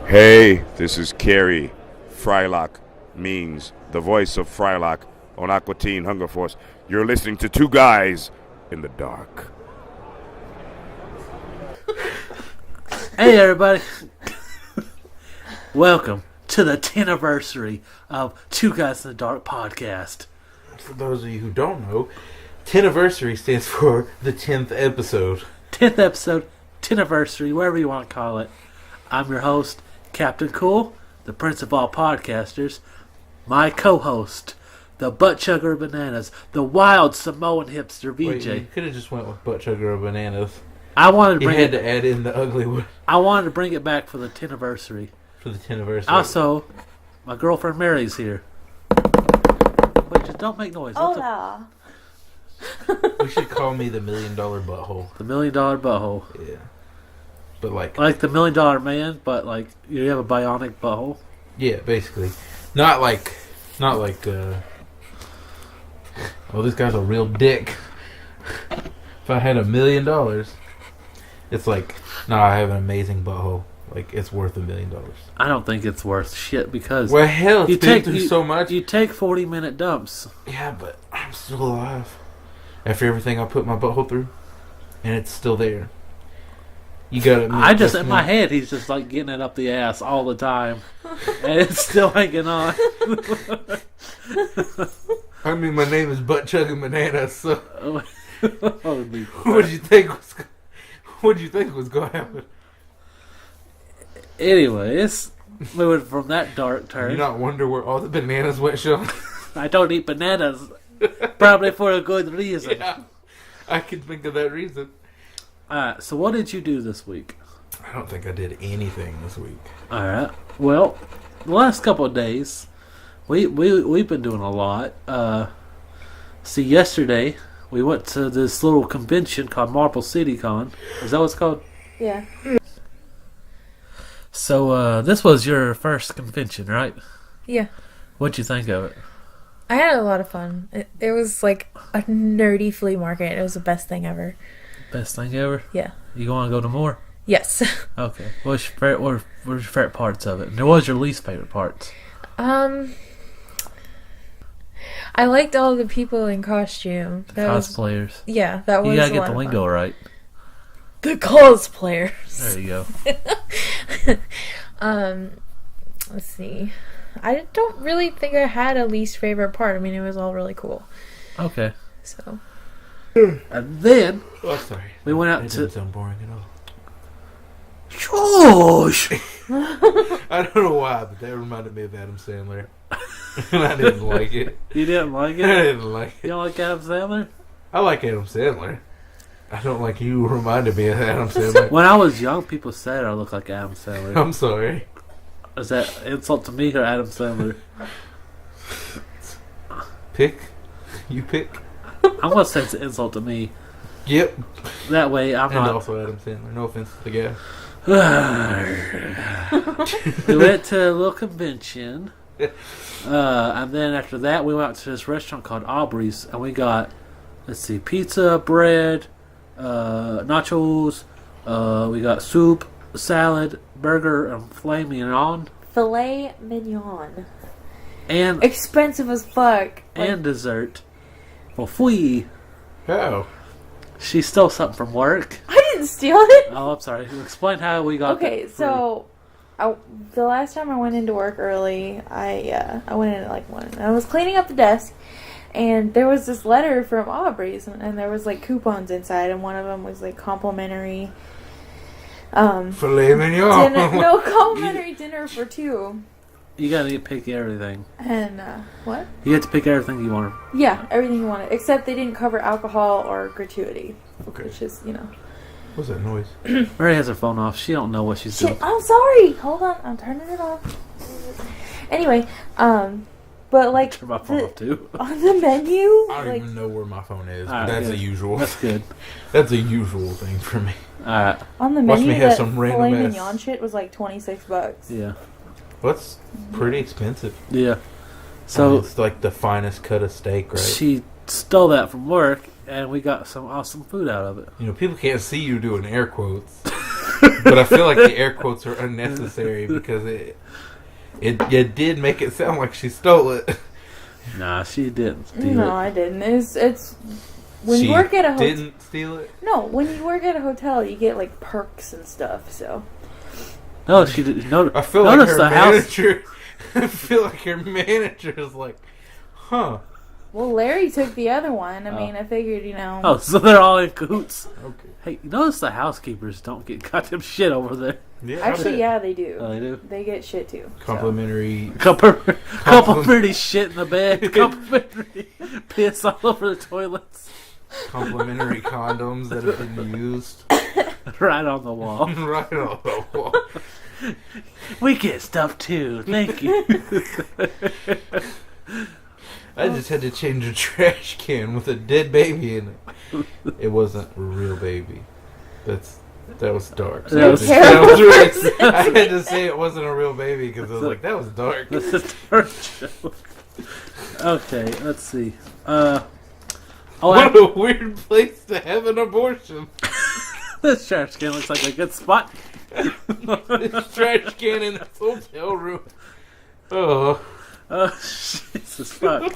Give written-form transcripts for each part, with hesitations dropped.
Hey, this is Carey. Frylock means the voice of Frylock on Aqua Teen Hunger Force. You're listening to Two Guys in the Dark. Hey everybody, welcome to the 10th anniversary of Two Guys in the Dark podcast. For those of you who don't know, 10th anniversary stands for the 10th episode. 10th episode, 10th anniversary, whatever you want to call it. I'm your host, Captain Cool, the prince of all podcasters. My co-host, the buttchuggingbananas, the wild Samoan hipster VJ. Wait, you could have just went with buttchuggingbananas. I wanted to You bring had it. to add in the ugly one I wanted to bring it back for the 10th anniversary. for the 10th anniversary. Also, my girlfriend Mary's here. Wait, just don't make noise. What the- Hola. You should call me the $1 million butthole. The $1 million butthole. Yeah. But like Like the $1 million man, but like you have a bionic butthole. yeah, basically. Not like, oh, this guy's a real dick. If I had $1 million, it's like, no, I have an amazing butthole. Like, it's worth $1 million. I don't think it's worth shit because Well, hell, you it's been take through so much. You take 40-minute dumps. Yeah, but I'm still alive. After everything I put my butthole through, and it's still there. You gotta admit, I just that's in my me. head he's just like getting it up the ass all the time, and it's still hanging on. I mean, my name is Buttchuggingbananas, so Holy what did you think was going to happen? Anyways, moving from that dark You turn, not wonder where all the bananas went, Sean? I don't eat bananas, probably for a good reason. Yeah, I can think of that reason. Alright, so what did you do this week? I don't think I did anything this week. Alright, well, the last couple of days, we've been doing a lot. See, yesterday, we went to this little convention called Marble City Con. Is that what it's called? Yeah. So, this was your first convention, right? Yeah. What'd you think of it? I had a lot of fun. It was like a nerdy flea market. It was the best thing ever. Best thing ever? Yeah. You want to go to more? Yes. Okay. What's your favorite parts of it? And what was your least favorite parts? I liked all the people in costume. Cosplayers. Yeah, that was You gotta a get lot the of lingo fun. right. The cosplayers. There you go. Let's see. I don't really think I had a least favorite part. I mean, it was all really cool. Okay. So. And then Oh, sorry. we went out That to... didn't sound boring at all. Shush! I don't know why, but that reminded me of Adam Sandler. And I didn't like it. You didn't like I it? didn't like You it. don't like Adam Sandler? I like Adam Sandler. I don't like you reminded me of Adam Sandler. When I was young, people said I looked like Adam Sandler. I'm sorry. Is that insult to me or Adam Sandler? Pick. You pick. I'm gonna say it's an insult to me. Yep. That way I'm And not... also Adam Sandler. No offense to the guy. We went to a little convention. And then after that, we went to this restaurant called Aubrey's. And we got, let's see, pizza, bread, nachos. We got soup, salad, burger, and filet mignon. Filet mignon. And Expensive as fuck. and dessert. For free. Oh. She stole something from work. I didn't steal it. Oh, I'm sorry. Explain how we got Okay, that free. so the last time I went into work early, I went in at like 1. And I was cleaning up the desk, and there was this letter from Aubrey's, and there was like coupons inside, and one of them was like complimentary Filet mignon. complimentary dinner for 2. You gotta pick everything. And what? You get to pick everything you want. Yeah, everything you wanted, except they didn't cover alcohol or gratuity, Okay. which is What's that noise? Mary has her phone off. She don't know what she's doing. Shit, I'm sorry. Hold on, I'm turning it off. Anyway, but like Turn my phone off too. on the menu, I don't like even know where my phone is. Alright, But that's good. a usual. That's good. That's a usual thing for me. Alright. on the Watch menu, me have that some filet random ass- mignon shit was like $26. Yeah. What's pretty expensive. Yeah. I mean, So it's like the finest cut of steak, right? she stole that from work, and we got some awesome food out of it. You know, people can't see you doing air quotes. But I feel like the air quotes are unnecessary because it did make it sound like she stole it. Nah, she didn't steal No, it. I didn't. It's when She you work at a hotel. didn't steal it. No, when you work at a hotel, you get like perks and stuff. So No, she didn't. No, I feel like notice her the house. manager. I feel like her manager is like, huh. well, Larry took the other one. I Oh. mean, I figured Oh, so they're all in cahoots. Okay. Hey, you notice the housekeepers don't get goddamn shit over there. Yeah. Actually, yeah, they do. Oh, they do. They get shit too. so. Complimentary. Complimentary shit in the bed. Complimentary piss all over the toilets. Complimentary condoms that have been used. Right on the wall. Right on the wall. We get stuff too. Thank you. I just had to change a trash can with a dead baby in it. It wasn't a real baby. That was dark. So That was that was really, I had to say it wasn't a real baby because I was like, that was dark. This is a dark joke. Okay, let's see. Oh, What a weird place to have an abortion. this trash can looks like a good spot. This trash can in this hotel room. Oh. Oh, Jesus fuck.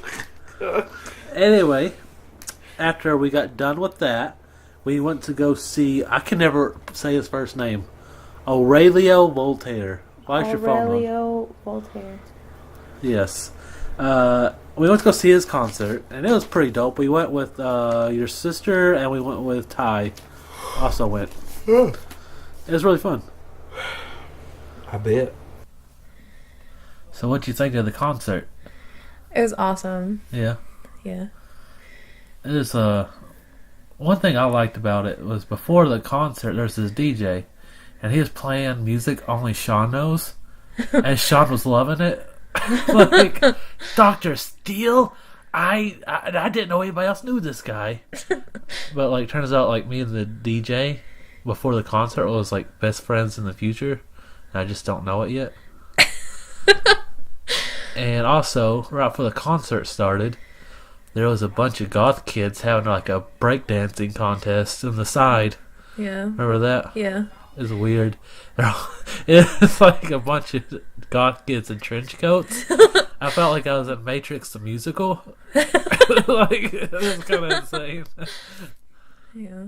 Anyway, after we got done with that, we went to go see, I can never say his first name, Aurelio Voltaire. Why's your phone on? Aurelio Voltaire. Yes. We went to go see his concert, and it was pretty dope. We went with your sister, and we went with Ty. Also went. It was really fun. I bet. So what'd you think of the concert? It was awesome. Yeah. Yeah. It is one thing I liked about it was before the concert there's this DJ and he was playing music only Sean knows and Sean was loving it. Like Dr. Steele, I didn't know anybody else knew this guy. But like turns out like me and the DJ before the concert was like best friends in the future and I just don't know it yet. And also, right before the concert started, there was a bunch of goth kids having like a breakdancing contest on the side. Yeah. Remember that? Yeah. It was weird. It's like a bunch of goth kids in trench coats. I felt like I was in Matrix the musical. Like, it was kind of insane. Yeah.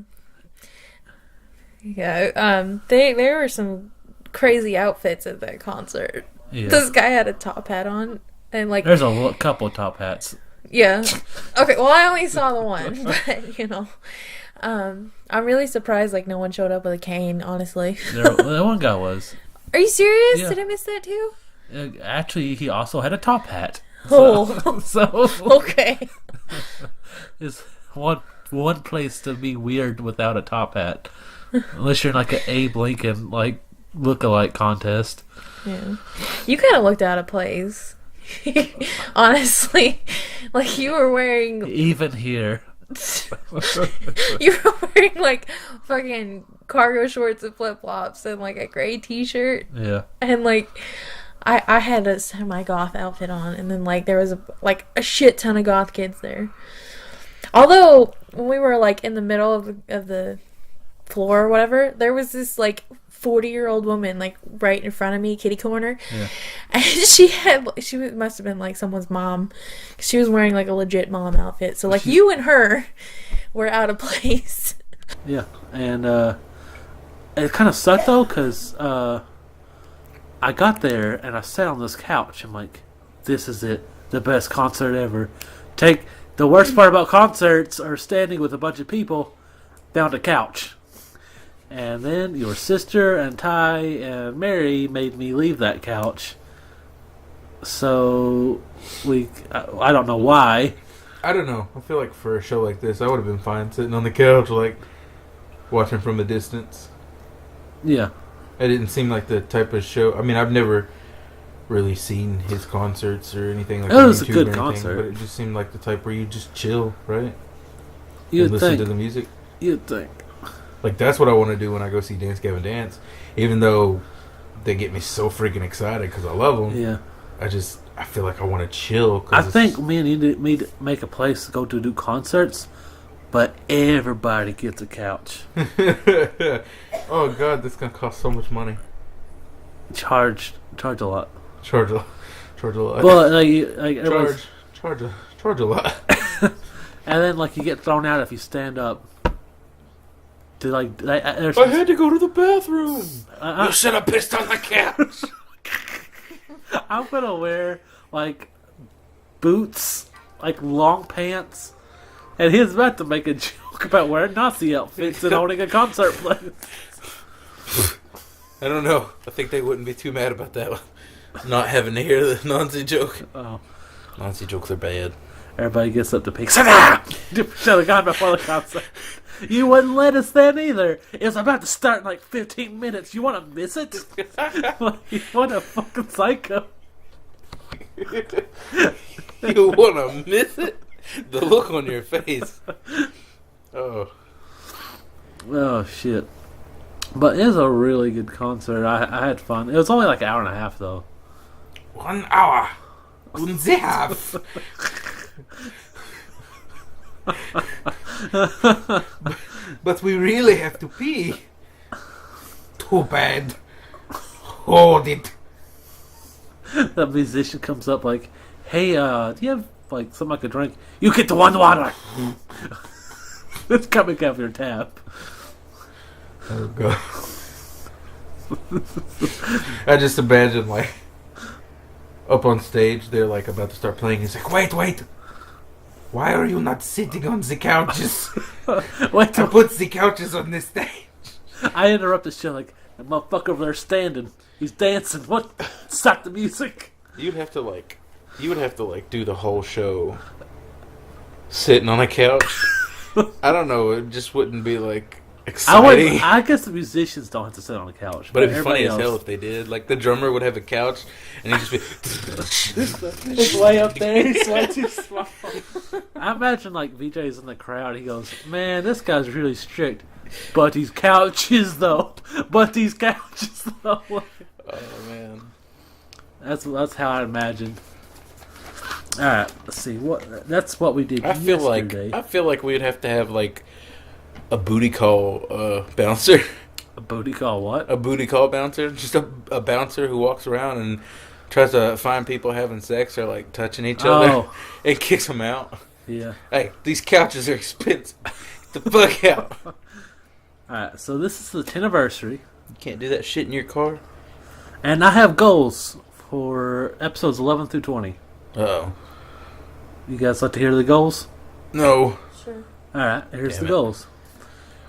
Yeah. There were some crazy outfits at that concert. Yeah. This guy had a top hat on, and like There's a couple top hats. yeah. Okay, well I only saw the one, but you know, I'm really surprised like no one showed up with a cane. Honestly, That one guy was. Are you serious? Yeah. Did I miss that too? Actually, he also had a top hat. Oh, So okay. it's one place to be weird without a top hat, unless you're in like an Abe Lincoln like look-alike contest. Yeah, you kind of looked out of place. Honestly, like you were wearing Even here, you were wearing like fucking cargo shorts and flip flops and like a gray t-shirt yeah. and like I had a semi-goth outfit on, and then like there was a shit ton of goth kids there. Although when we were like in the middle of the floor or whatever, there was this like 40-year-old woman like right in front of me, kitty corner, Yeah. and she must have been like someone's mom. She was wearing like a legit mom outfit. So like you and her were out of place. Yeah, and it kind of sucked though, because I got there and I sat on this couch. I'm like, this is it, the best concert ever. The worst part about concerts are standing with a bunch of people found a couch. And then your sister and Ty and Mary made me leave that couch. So I don't know why. I don't know. I feel like for a show like this, I would have been fine sitting on the couch, like watching from a distance. Yeah. It didn't seem like the type of show. I mean, I've never really seen his concerts or anything like that. It was a good concert. But it just seemed like the type where you just chill, right? You'd And listen think. to the music. You'd think. Like, that's what I want to do when I go see Dance Gavin Dance. Even though they get me so freaking excited because I love them. Yeah. I feel like I want to chill. I think me and you need to make a place to go to do concerts but everybody gets a couch. Oh God, this is gonna cost so much money. Charge a lot. Charge a lot. But everybody's- Charge a lot. and then like you get thrown out if you stand up. To like, there's I had to go to the bathroom. You should have pissed on the couch. I'm gonna wear like boots, like long pants, and he's about to make a joke about wearing Nazi outfits and owning a concert place. I don't know. I think they wouldn't be too mad about that one. Not having to hear the Nazi joke. Oh. Nazi jokes are bad. Everybody gets up to pick. Sit down! Should have gone before the concert. You wouldn't let us then either. It was about to start in like 15 minutes. You want to miss it? Like, what a fucking psycho. You want to miss it? The look on your face. Oh. Oh, shit. But it was a really good concert. I had fun. It was only like an hour and a half, though. 1 hour. Und sie have. But we really have to pee. Too bad. Hold it. The musician comes up like, hey, do you have like something I could drink? You get the one water. It's coming out of your tap. Oh God. I just imagine like up on stage they're like about to start playing. He's like, wait. Why are you not sitting on the couches? Wait, I put the couches on this stage. I interrupt the show like, that motherfucker over there standing. He's dancing. What? Stop the music. You would have to do the whole show sitting on a couch. I don't know. It just wouldn't be like exciting. I guess the musicians don't have to sit on the couch. But it'd be funny everybody as hell if they did. Like the drummer would have a couch and he'd just be He's way up there. He's way too small. I imagine like VJ's in the crowd. He goes, "Man, this guy's really strict, but these couches though. Oh man, that's how I imagine." All right, let's see that's what we did. I feel like we'd have to have like a booty call bouncer. A booty call what? A booty call bouncer, just a bouncer who walks around and tries to find people having sex or like touching each other and kicks them out. Yeah. Hey, these couches are expensive. Get the fuck out. Alright, so this is the 10th anniversary. You can't do that shit in your car. And I have goals for episodes 11 through 20. Uh-oh. You guys like to hear the goals? No. Sure. Alright, here's Damn the it. goals.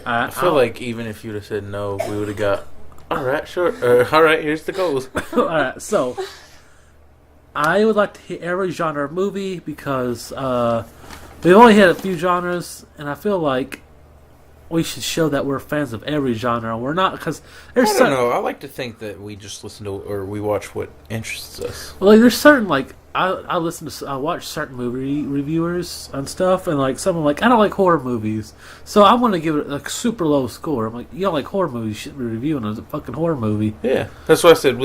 I feel like even if you'd have said no, we would have got, alright, sure. Alright, here's the goals. Alright, so I would like to hit every genre of movie because we've only hit a few genres, and I feel like we should show that we're fans of every genre. We're not, because there's I don't know. I like to think that we just listen to or we watch what interests us. Well, like, there's certain like I watch certain movie reviewers and stuff, and like some of them like I don't like horror movies, so I'm gonna give it a super low score. I'm like, you don't like horror movies, you shouldn't be reviewing a fucking horror movie. Yeah, that's what I said.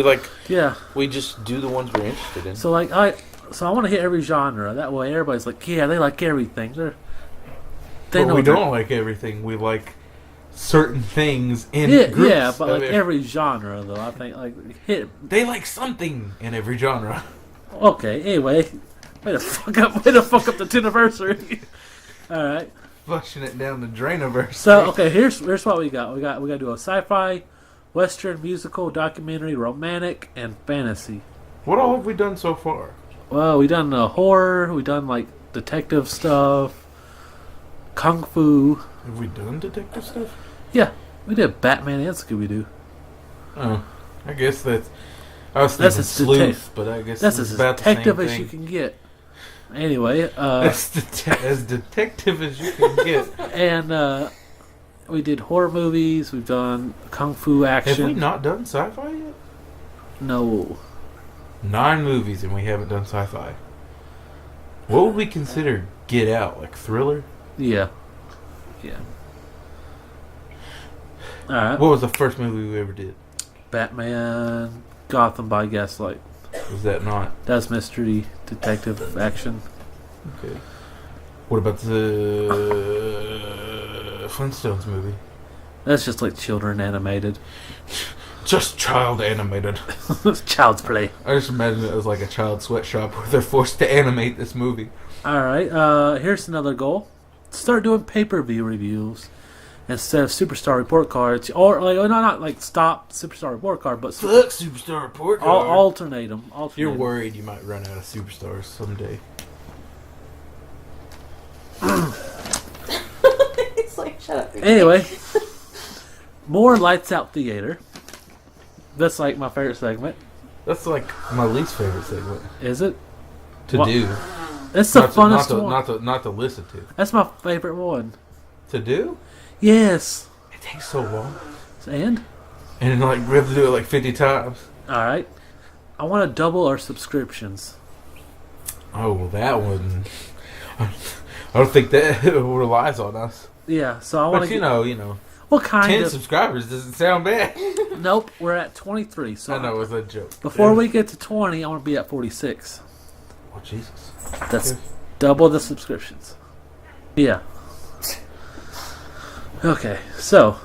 Yeah. We just do the ones we're interested in. So like I want to hit every genre. That way, everybody's like, yeah, they like everything. They know we don't like everything. We like certain things in groups. Yeah, but like every genre though, I think like hit. They like something in every genre. Okay, anyway, way to fuck up the 10th anniversary. All right, Flushing it down the drainiverse. so okay, here's what we got. We got to do a sci-fi, western, musical, documentary, romantic, and fantasy. What all have we done so far? Well, we done horror. We done like detective stuff, kung fu. Have we done detective stuff? Yeah, we did Batman and Scooby-Doo. Oh, I guess that's. I was thinking sleuth, but I guess that's it's as about detective the same as you thing. can get. Anyway, As detective as you can get. and we did horror movies. We've done kung fu action. Have we not done sci-fi yet? No. 9 movies and we haven't done sci-fi. What would we consider Get Out? Like thriller? Yeah. All right. What was the first movie we ever did? Batman, Gotham by Gaslight. Was that not? That's mystery, detective, action. Okay. What about the Flintstones movie? That's just like children animated. Just child animated. Child's play. I just imagine it was like a child sweatshop where they're forced to animate this movie. Alright, here's another goal. Start doing pay-per-view reviews instead of Superstar Report cards. Or, like, not like stop Superstar Report card, but Fuck Superstar Report card. alternate them. You're worried you might run out of superstars someday. It's like, shut up. Anyway, more Lights Out Theater. That's like my favorite segment. That's like my least favorite segment Is it? to What? do. It's the funnest one. Not to listen to. That's my favorite one. To do? Yes. It takes so long. And? And like we have to do it like 50 times. Alright. I want to double our subscriptions. Oh, well, that one. I don't think that relies on us. Yeah, so I want But to you know, what kind 10 of... subscribers doesn't sound bad. Nope, we're at 23. So I know, it was a joke. before we get to 20, I want to be at 46. Oh, Jesus. That's Yes. double the subscriptions. Yeah. Okay, so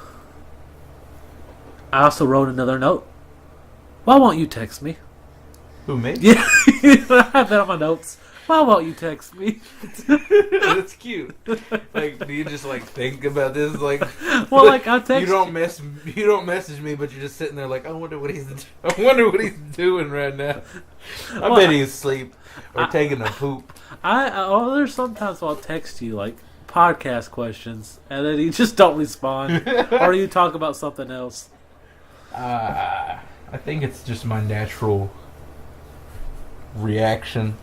I also wrote another note. Why won't you text me? Who, me? Yeah, I have that on my notes. Why won't you text me? That's cute. Like, do you just like think about this? Like, Well, like I text you don't message me, but you're just sitting there like, I wonder what he's doing right now. I bet he's asleep or taking a poop. There's sometimes I'll text you like podcast questions, and then you just don't respond, or you talk about something else. I think it's just my natural reaction.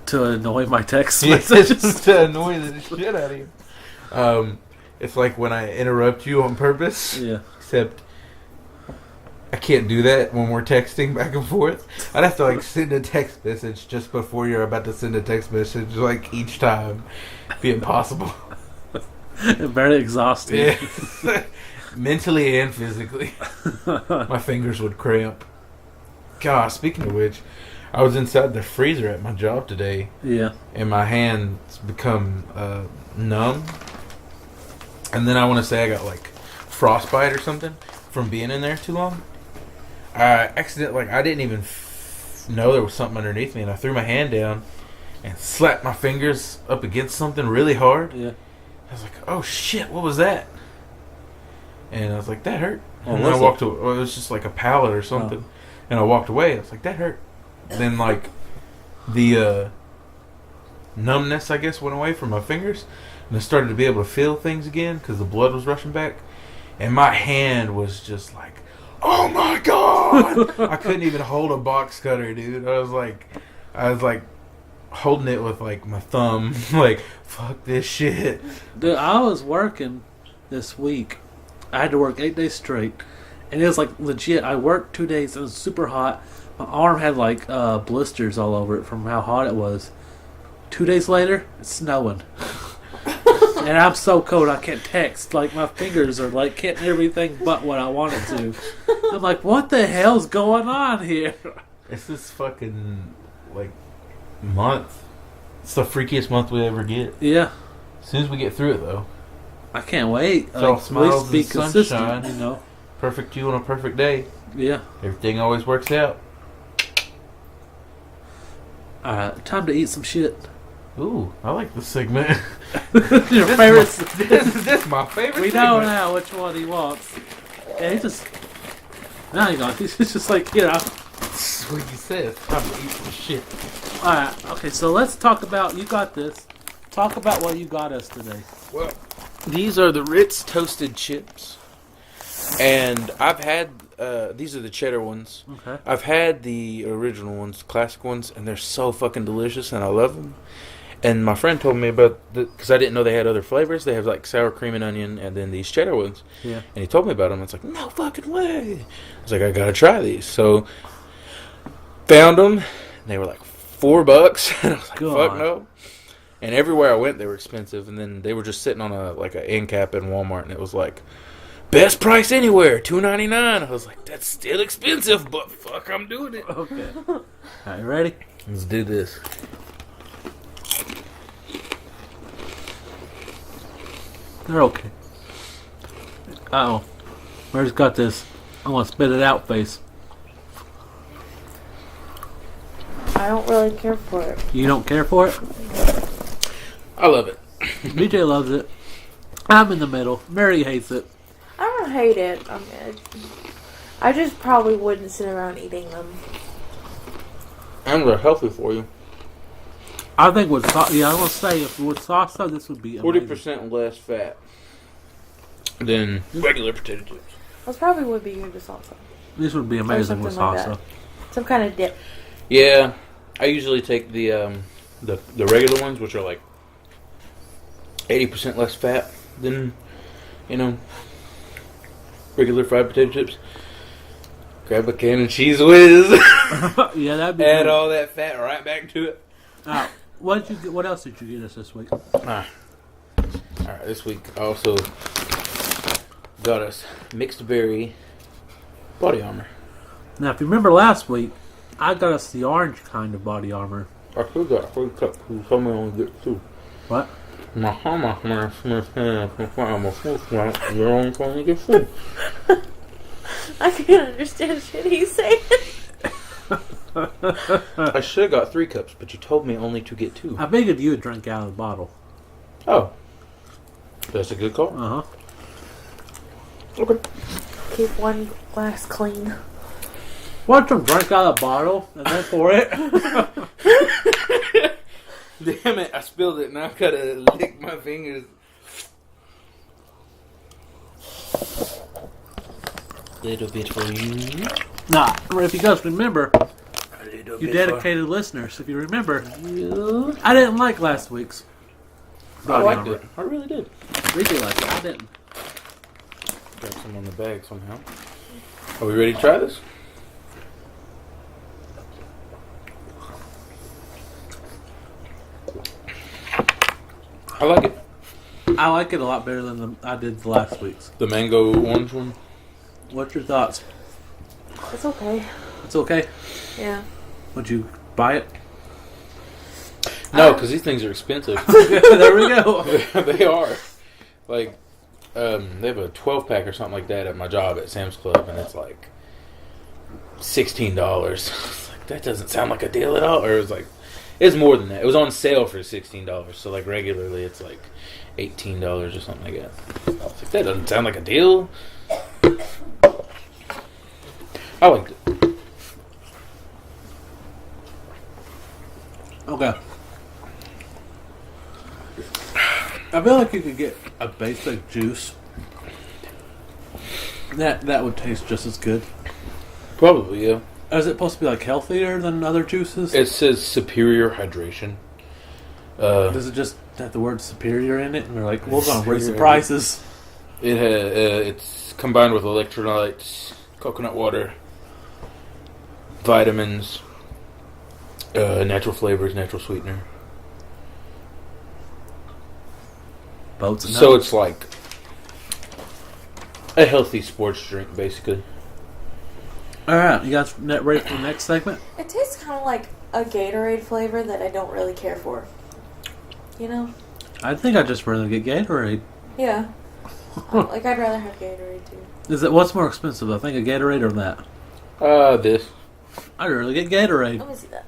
To annoy my text It's messages. just to annoy the shit out of you. It's like when I interrupt you on purpose. Yeah. Except I can't do that when we're texting back and forth. I'd have to like send a text message just before you're about to send a text message, like each time. It'd be impossible. Very exhausting. Yeah. Mentally and physically. My fingers would cramp. God, speaking of which, I was inside the freezer at my job today, Yeah. and my hands become numb. And then I want to say I got like frostbite or something from being in there too long. I didn't even know there was something underneath me, and I threw my hand down and slapped my fingers up against something really hard. Yeah. I was like, "Oh shit, what was that?" And I was like, "That hurt." What And then I was walked away. Well, it was just like a pallet or something. And I walked away. I was like, "That hurt." Then like the numbness, I guess, went away from my fingers, and I started to be able to feel things again because the blood was rushing back, and my hand was just like, "Oh my god!" I couldn't even hold a box cutter, dude. I was like holding it with like my thumb, like, fuck this shit. Dude, I was working this week. I had to work 8 days straight, and it was like legit. I worked 2 days. It was super hot. My arm had like blisters all over it from how hot it was. 2 days later, it's snowing. And I'm so cold I can't text. Like my fingers are like getting everything but what I wanted to. I'm like, what the hell's going on here? It's this fucking like month. It's the freakiest month we ever get. Yeah. As soon as we get through it, though, I can't wait. all Like, smiles at least be and consistent, sunshine. you know. perfect you on a perfect day. Yeah. Everything always works out. Time to eat some shit. Ooh, I like this segment. Your favorite. This is my favorite. We know segment. now which one he wants. And he just. Now he's gone. He's just like, you know. That's what you said. It's time to eat some shit. Alright, okay, so let's talk about. You got this. Talk about what you got us today. Well, these are the Ritz toasted chips, and I've had these are the cheddar ones. Okay. I've had the original ones, classic ones, and they're so fucking delicious, and I love them. And my friend told me about because I didn't know they had other flavors. They have like sour cream and onion, and then these cheddar ones. Yeah. And he told me about them. It's like, no fucking way. I was like, I gotta try these. So found them. And they were like $4, and I was like, God. fuck no. And everywhere I went, they were expensive. And then they were just sitting on an end cap in Walmart, and it was like, best price anywhere, $2.99. I was like, that's still expensive, but fuck, I'm doing it. Okay. Alright, ready? Let's do this. They're okay. Uh-oh. Where's got this? I want to spit it out face. I don't really care for it. You don't care for it? I love it. BJ loves it. I'm in the middle. Mary hates it. I don't hate it. I just probably wouldn't sit around eating them. And they're healthy for you. I think with sauce, I want to say if with salsa, this would be amazing. 40% less fat than regular potato chips. This probably would be good with salsa. This would be amazing with something like salsa. that. Some kind of dip. Yeah, I usually take the regular ones, which are like 80% less fat than, regular fried potato chips. Grab a can of Cheese Whiz. Yeah, that'd be Add good. all that fat right back to it. What did you get? What else did you get us this week? Alright, this week I also got us mixed berry body armor. Now, if you remember last week, I got us the orange kind of body armor. I still got 3 cups. You told me I only get 2. What? My hammer, you're only going to get 4. I can't understand shit he's saying. I should have got 3 cups, but you told me only to get 2. I figured you would drink out of the bottle. Oh. That's a good call. Uh-huh. Okay. Keep one glass clean. Why don't you drink out of the bottle and then pour it? Damn it, I spilled it and I've got to lick my fingers. Little bit for you. Nah, if you guys remember, A little you bit dedicated listeners, if you remember, for you. I didn't like last week's I body liked armor. it. I really did. We did like it. I didn't. Got some on the bag somehow. Are we ready to try this? I like it. I like it a lot better than I did the last week's. The mango orange one. What's your thoughts? It's okay. It's okay. Yeah. Would you buy it? No, because these things are expensive. There we go. They are. Like, they have a 12-pack or something like that at my job at Sam's Club, and it's like $16. It's like, that doesn't sound like a deal at all. Or it was like, it's more than that. It was on sale for $16. So, like, regularly it's like $18 or something like that. I was like, that doesn't sound like a deal. I liked it. Okay. I feel like you could get a basic juice. That would taste just as good. Probably, yeah. Is it supposed to be like healthier than other juices? It says superior hydration. Does it just have the word superior in it? And they're like, we're going to raise the Superior. prices. It's combined with electrolytes, coconut water, vitamins, natural flavors, natural sweetener. Boats and So nuts. it's like a healthy sports drink, basically. Alright, you guys ready for the next segment? It tastes kind of like a Gatorade flavor that I don't really care for. You know? I think I'd just rather get Gatorade. Yeah. Like, I'd rather have Gatorade, too. What's more expensive, I think a Gatorade or that? This. I'd really get Gatorade. Let me see that.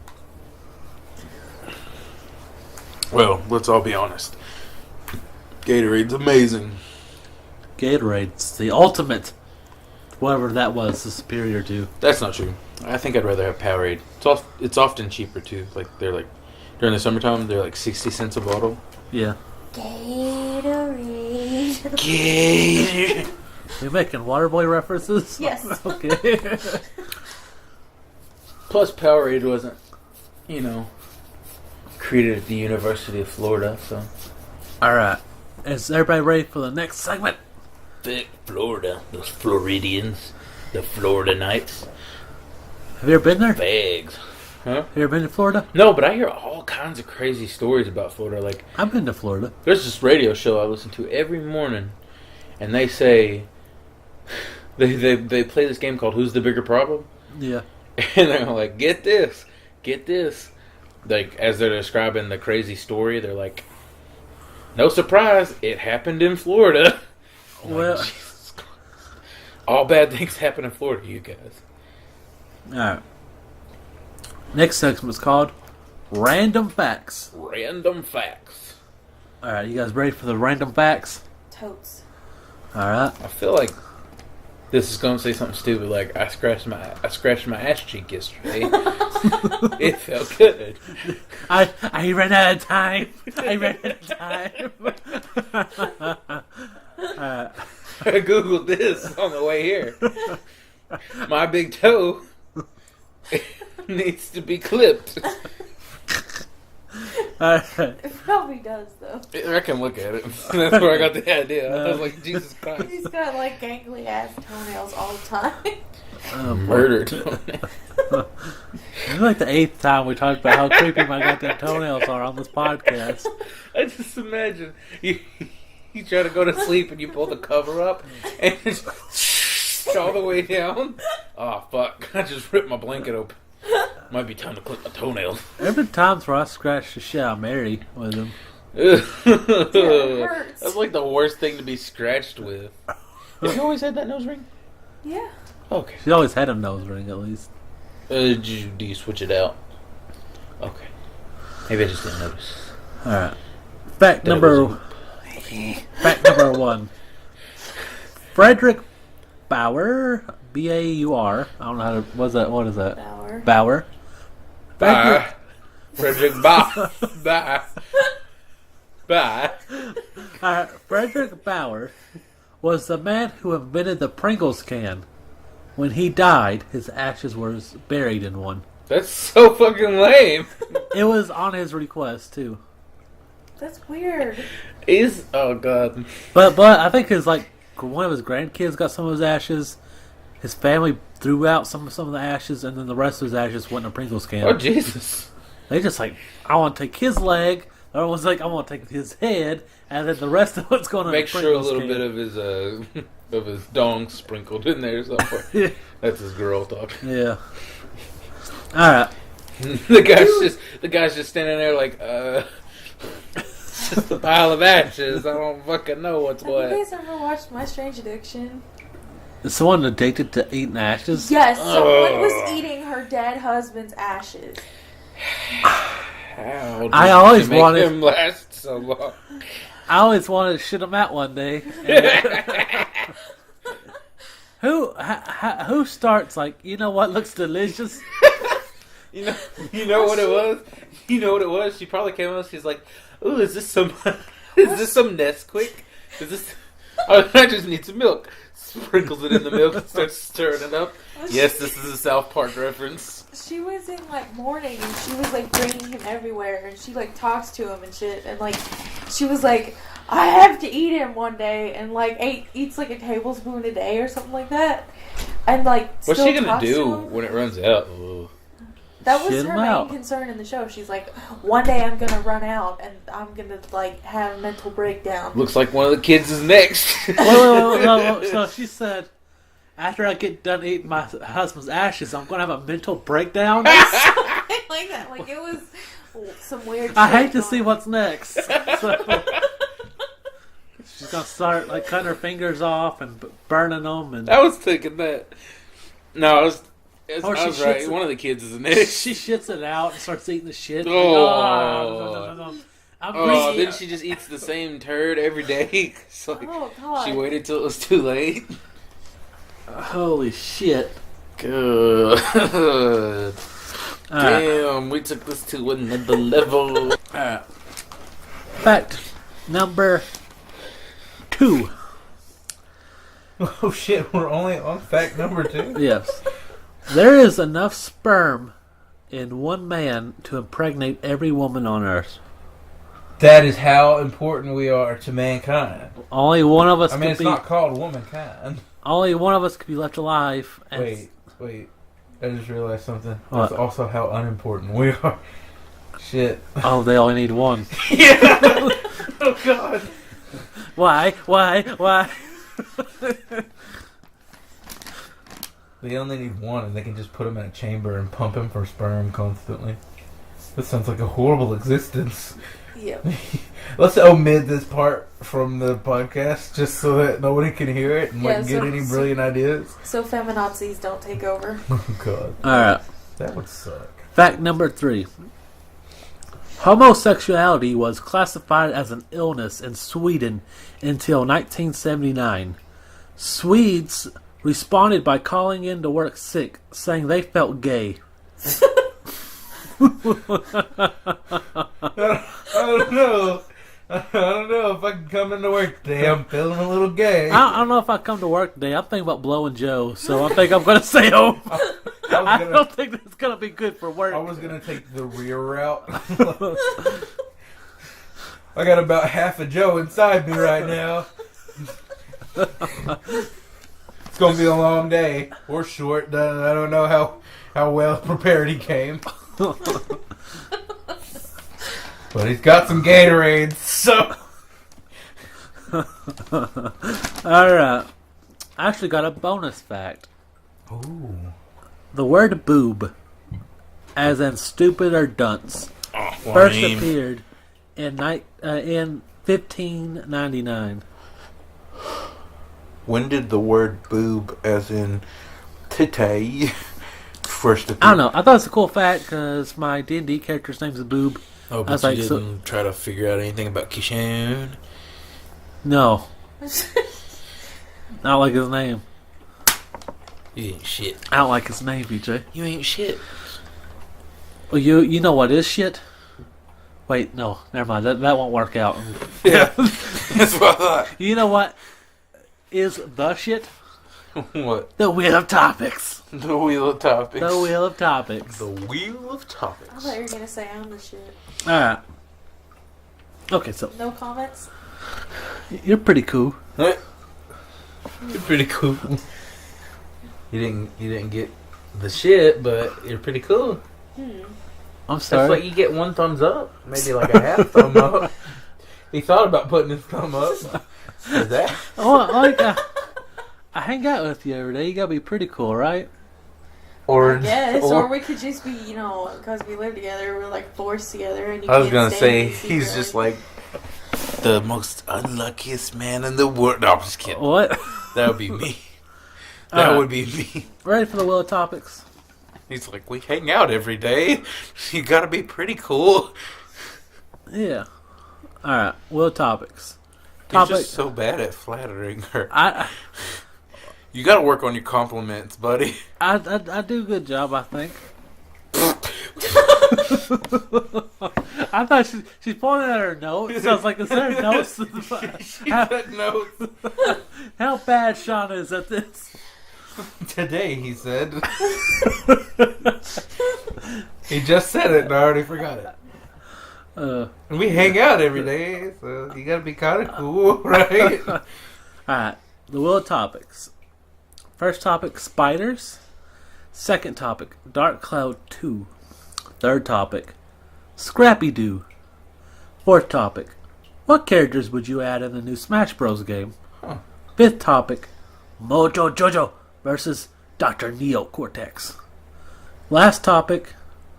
Well, let's all be honest. Gatorade's amazing. Gatorade's the ultimate. Whatever that was, the superior to. That's not true. I think I'd rather have Powerade. It's often cheaper too. Like they're like during the summertime, they're like 60 cents a bottle. Yeah. Gatorade. Gatorade. You making Waterboy references? Yes. Okay. Plus, Powerade wasn't, created at the University of Florida, so. Alright. Is everybody ready for the next segment? Thick Florida, those Floridians, the Florida Knights, Have you ever been there? bags. Huh? Have you ever been to Florida? No, but I hear all kinds of crazy stories about Florida. Like, I've been to Florida. there's this radio show I listen to every morning, and they say they play this game called "Who's the Bigger Problem?" Yeah. And they're like, "Get this, get this." Like as they're describing the crazy story, they're like, "No surprise, it happened in Florida." I'm like, Well, Jesus Christ. All bad things happen in Florida, you guys. Alright. Next segment is called Random Facts. Random facts. Alright, you guys ready for the random facts? Totes. Alright. I feel like this is going to say something stupid like, I scratched my ass cheek yesterday. It felt good. I ran out of time. I ran out of time. I googled this on the way here. My big toe needs to be clipped. Alright. It probably does, though. I can look at it. That's where I got the idea. I was like, Jesus Christ. He's got, like, gangly ass toenails all the time. Murdered. This is like the 8th time we talked about how creepy my goddamn toenails are on this podcast. I just imagine you try to go to sleep and you pull the cover up and it's all the way down. Oh, fuck. I just ripped my blanket open. Might be time to clip my toenails. There have been times where I scratched the shit out of Mary with them. Hurts. That's like the worst thing to be scratched with. Have you always had that nose ring? Yeah. Okay. She always had a nose ring, at least. Do you switch it out? Okay. Maybe I just didn't notice. Alright. Fact number 1. Frederick Bauer, B-A-U-R. I don't know how to... What is that? Bauer. Bye. Frederick Bye. Bye. Bye. Frederick Bauer was the man who invented the Pringles can. When he died, his ashes were buried in one. That's so fucking lame. It was on his request, too. That's weird. Oh, God. But I think one of his grandkids got some of his ashes. His family threw out some of the ashes, and then the rest of his ashes went in a Pringles can. Oh, Jesus. They just I want to take his leg. The other one's like, I want to take his head, and then the rest of it's going to make sure a little bit of his of his dong sprinkled in there somewhere. Yeah. That's his girl talk. Yeah. All right. the guy's just standing there like, it's just a pile of ashes. I don't fucking know what's what. Have you guys ever watched My Strange Addiction? Is someone addicted to eating ashes? Yes, someone was eating her dead husband's ashes. How did I always you make wanted him last so long. I always wanted to shit him out one day. Who starts like, you know what looks delicious? You know what it was? You know what it was? She probably came up. She's like, "Ooh, is this some Nesquik? Is this? Oh, I just need some milk." Sprinkles it in the milk and starts stirring it up. Yes, this is a South Park reference. She was in mourning and she was bringing him everywhere and she talks to him and shit and she was like, I have to eat him one day and eats a tablespoon a day or something like that and what's she gonna do when it runs out? Ooh. That was Shit her him main out. concern in the show. She's like, one day I'm gonna run out and I'm gonna have a mental breakdown. Looks like one of the kids is next. Wait. So she said, after I get done eating my husband's ashes, I'm going to have a mental breakdown? Something like that. It was some weird I shit hate to going see on. what's next. So, she's going to start cutting her fingers off and burning them. And I was thinking that. No, I was right. shits One of the kids is next. she shits it out and starts eating the shit. Oh. I'm Oh, greedy. then she just eats the same turd every day. Oh, God. She waited till it was too late. Holy shit. Good. Alright. Damn, we took this to another level. Alright. Fact number 2. Oh shit, we're only on fact number 2? Yes. There is enough sperm in one man to impregnate every woman on Earth. That is how important we are to mankind. Only one of us it's not called womankind. Only one of us could be left alive. And Wait. I just realized something. What? That's also how unimportant we are. Shit. Oh, they only need one. Yeah! Oh, God. Why? They only need one, and they can just put him in a chamber and pump him for sperm constantly. This sounds like a horrible existence. Yep. Let's omit this part from the podcast just so that nobody can hear it and Yeah, get any brilliant ideas. So feminazis don't take over. Oh, God. Alright. That would suck. Fact number 3. Homosexuality was classified as an illness in Sweden until 1979. Swedes responded by calling in to work sick, saying they felt gay. I don't know. I don't know if I can come into work today. I'm feeling a little gay. I don't know if I come to work today. I'm thinking about blowing Joe, so I think I'm going to stay home. I don't think that's going to be good for work. I was going to take the rear route. I got about half a Joe inside me right now. It's going to be a long day. Or short. I don't know how well prepared he came. But he's got some Gatorades, so... Alright. I actually got a bonus fact. Ooh. The word boob, as in stupid or dunce, first appeared in 1599. When did the word boob, as in titty, first appear? I don't know. I thought it was a cool fact because my D&D character's name's Boob. Oh, I but was you like, didn't try to figure out anything about Kishon? No. I don't like his name. You ain't shit. I don't like his name, BJ. You ain't shit. Well, you know what is shit? Wait, no. Never mind. That won't work out. Yeah, that's what I thought. You know what is the shit? What? The Wheel of Topics. The Wheel of Topics. The Wheel of Topics. The Wheel of I Topics. thought you were going to say I'm the shit. Alright. Okay, so No comments? you're pretty cool. You're pretty cool. You didn't get the shit, but you're pretty cool. I'm sorry. That's like you get one thumbs up, maybe like a half thumb up. He thought about putting his thumb up. Is that? I hang out with you every day. You gotta be pretty cool, right? Yes, or we could just be, because we live together, we're like forced together. And you I was can't gonna stay say in he's secret. just like The most unluckiest man in the world. No, I'm just kidding. What? That would be me. That Alright. would be me. Ready for the Wheel of Topics? He's like, we hang out every day. You gotta be pretty cool. Yeah. Alright, Wheel of Topics. You're just so bad at flattering her. I You gotta work on your compliments, buddy. I do a good job, I think. I thought she's pointing at her notes. I was like, is there notes? she took notes. How bad Shauna is at this? Today, he said. He just said it and I already forgot it. We hang out every day, so you gotta be kind of cool, right? Alright, the Wheel of Topics. First topic, spiders. Second topic, Dark Cloud 2. Third topic, Scrappy Doo. Fourth topic, what characters would you add in the new Smash Bros. Game? Huh. Fifth topic, Mojo Jojo versus Dr. Neo Cortex. Last topic,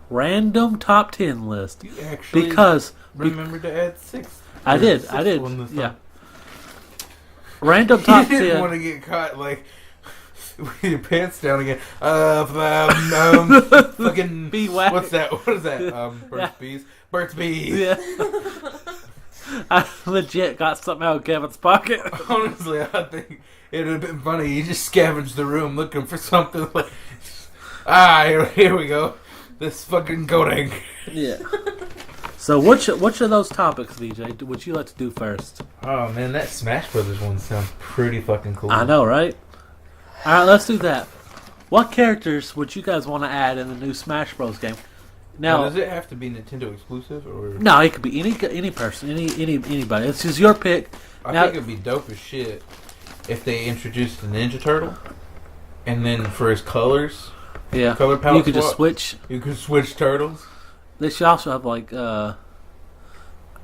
random top 10 list. You actually Because remember to add six. I did, one this time. yeah. Random top You didn't 10. want to get caught like with your pants down again. Fucking Bee wax. What's that? What is that? Burt's Yeah. Bees. Burt's Bees. Yeah. I legit got something out of Kevin's pocket. Honestly, I think it would have been funny. You just scavenged the room looking for something like, here we go. This fucking coating. Yeah. So which of those topics, VJ, would you like to do first? Oh man, that Smash Brothers one sounds pretty fucking cool. I know, right? Alright, let's do that. What characters would you guys want to add in the new Smash Bros. Game? Now, does it have to be Nintendo exclusive or? no, it could be any person, anybody. It's just your pick. I Now- think it'd be dope as shit if they introduced the Ninja Turtle, and then for his colors, Yeah, color palette you could just swap. switch. You could switch turtles. They should also have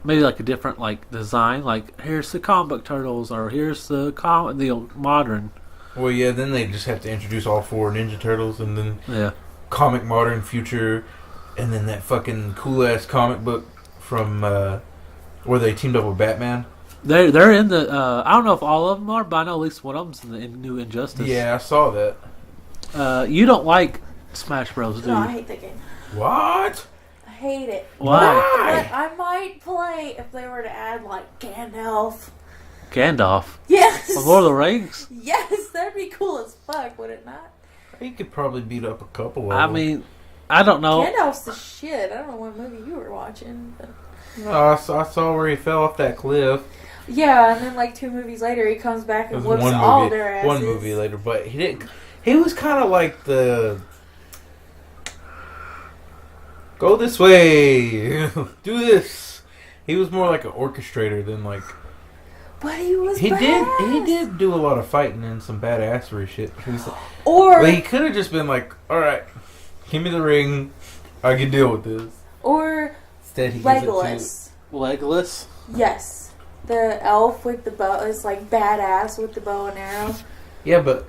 maybe like a different design. Like here's the comic book turtles, or here's the modern. Well, yeah, then they just have to introduce all four Ninja Turtles, and then Yeah. comic modern future, and then that fucking cool ass comic book from Where they teamed up with Batman. They're in the. I don't know if all of them are, but I know at least one of them's in the new Injustice. Yeah, I saw that. You don't like Smash Bros, do No, you? I hate that game. What? I hate it. Why? But I might play if they were to add like Gandalf. Gandalf. Yes. From Lord of the Rings. Yes, that'd be cool as fuck, would it not? You could probably beat up a couple of I them. mean, I don't know. Gandalf's the shit. I don't know what movie you were watching. But... I saw where he fell off that cliff. Yeah, and then like 2 movies later, he comes back It and was whoops all their asses. one movie later, but he didn't. He was kind of like the go this way, do this. He was more like an orchestrator than like. But he was. He badass. did do a lot of fighting and some badassery shit. Or but he could have just been like, all right, give me the ring, I can deal with this. Or Instead, he gives it to. Legolas. Yes, the elf with the bow is like badass with the bow and arrow. Yeah, but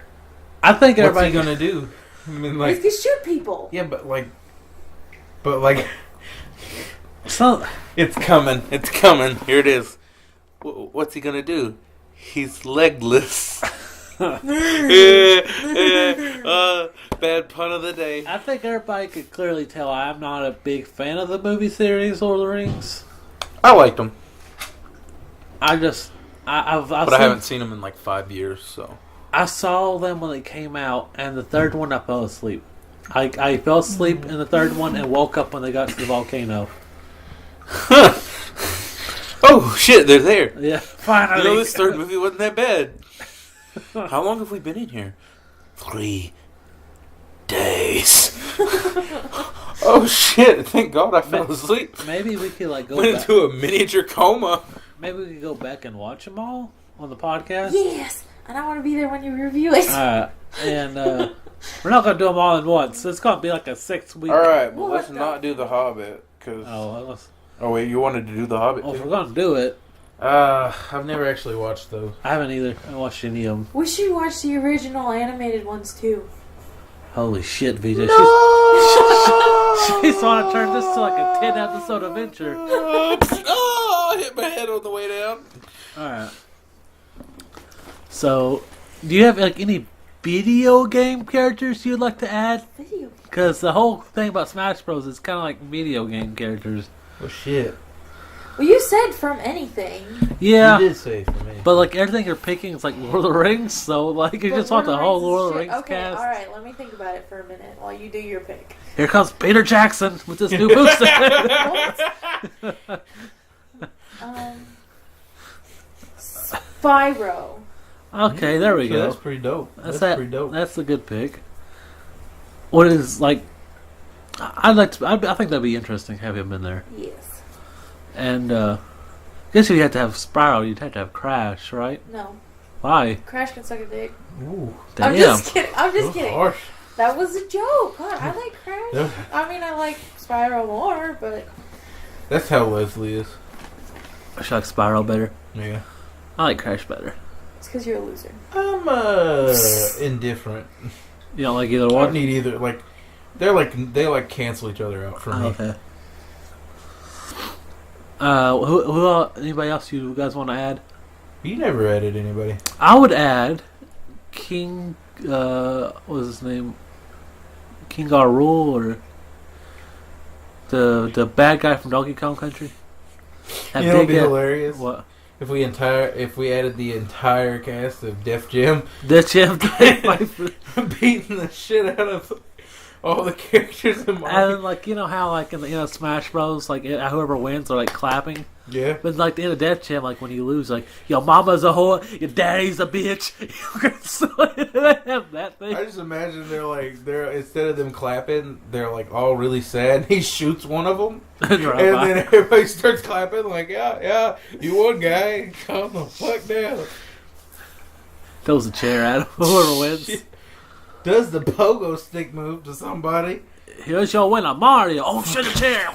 I think what's everybody he gonna do? I mean, He like, can shoot people. yeah, but like, So It's coming. It's coming. Here it is. What's he gonna do? He's legless. Bad pun of the day. I think everybody could clearly tell I'm not a big fan of the movie series Lord of the Rings. I liked him, I've but I haven't seen him in like 5 years. So I saw them when they came out, and the third one I fell asleep. I fell asleep in the third one and woke up when they got to the volcano. oh shit, they're there. Yeah, finally. You know, this third movie wasn't that bad. How long have we been in here? 3 days. Oh shit! Thank God I fell asleep. Maybe we could like go Went back. into a miniature coma. Maybe we could go back and watch them all on the podcast. Yes, and I want to be there when you review it. And we're not gonna do them all at once. It's gonna be like a 6-week. all right, but What let's the- not do the Hobbit because. Oh, wait, you wanted to do the Hobbit if too? we're gonna do it, I've never actually watched those. I haven't either. I haven't watched any of them. We should watch the original animated ones too. Holy shit, VJ! She's want to turn this to like a 10-episode adventure. Oh, I hit my head on the way down. All right. So, do you have like any video game characters you'd like to add? Video. Because the whole thing about Smash Bros is kind of like video game characters. Oh shit! Well, you said from anything. Yeah, You did say for me. but like everything you're picking is like Lord of the Rings, so like you But just want the Lord of whole Rings is Lord of the shit. Rings Okay, cast. alright, let me think about it for a minute while you do your pick. Here comes Peter Jackson with this new booster. Spyro. Okay, there we So go. that's pretty dope. That's that- pretty dope. That's a good pick. What is like? I'd like to. I think that'd be interesting. Have him in there, Yes. and I guess if you had to have Spyro, you'd have to have Crash, right? No. Why? Crash can suck a dick. Ooh, Damn. I'm just kidding. I'm just that's kidding. harsh. That was a joke. God, I like Crash. Yeah. I mean, I like Spyro more, but That's how Leslie is. I should like Spyro better. Yeah. I like Crash better. it's because you're a loser. I'm indifferent. You don't like either I don't one? need either. Like they cancel each other out for me. Okay. Anybody else you guys want to add? You never added anybody. I would add King. What was his name? King Garul or the bad guy from Donkey Kong Country. That You know, it'd be big hilarious what? if we added the entire cast of Def Jam The Jim beating the shit out of all the characters in Mario. and like you know how like in the Smash Bros like whoever wins are like clapping, Yeah. but like the end of Death Jam like when you lose like your mama's a whore, your daddy's a bitch. That thing. I just imagine they're instead of them clapping, they're like all really sad. He shoots one of them, and then everybody starts clapping like, yeah, you won, guy. Calm the fuck down. throws a chair at him. Whoever wins. Does the pogo stick move to somebody? Here's your winner, Mario. Oh shit, a chair.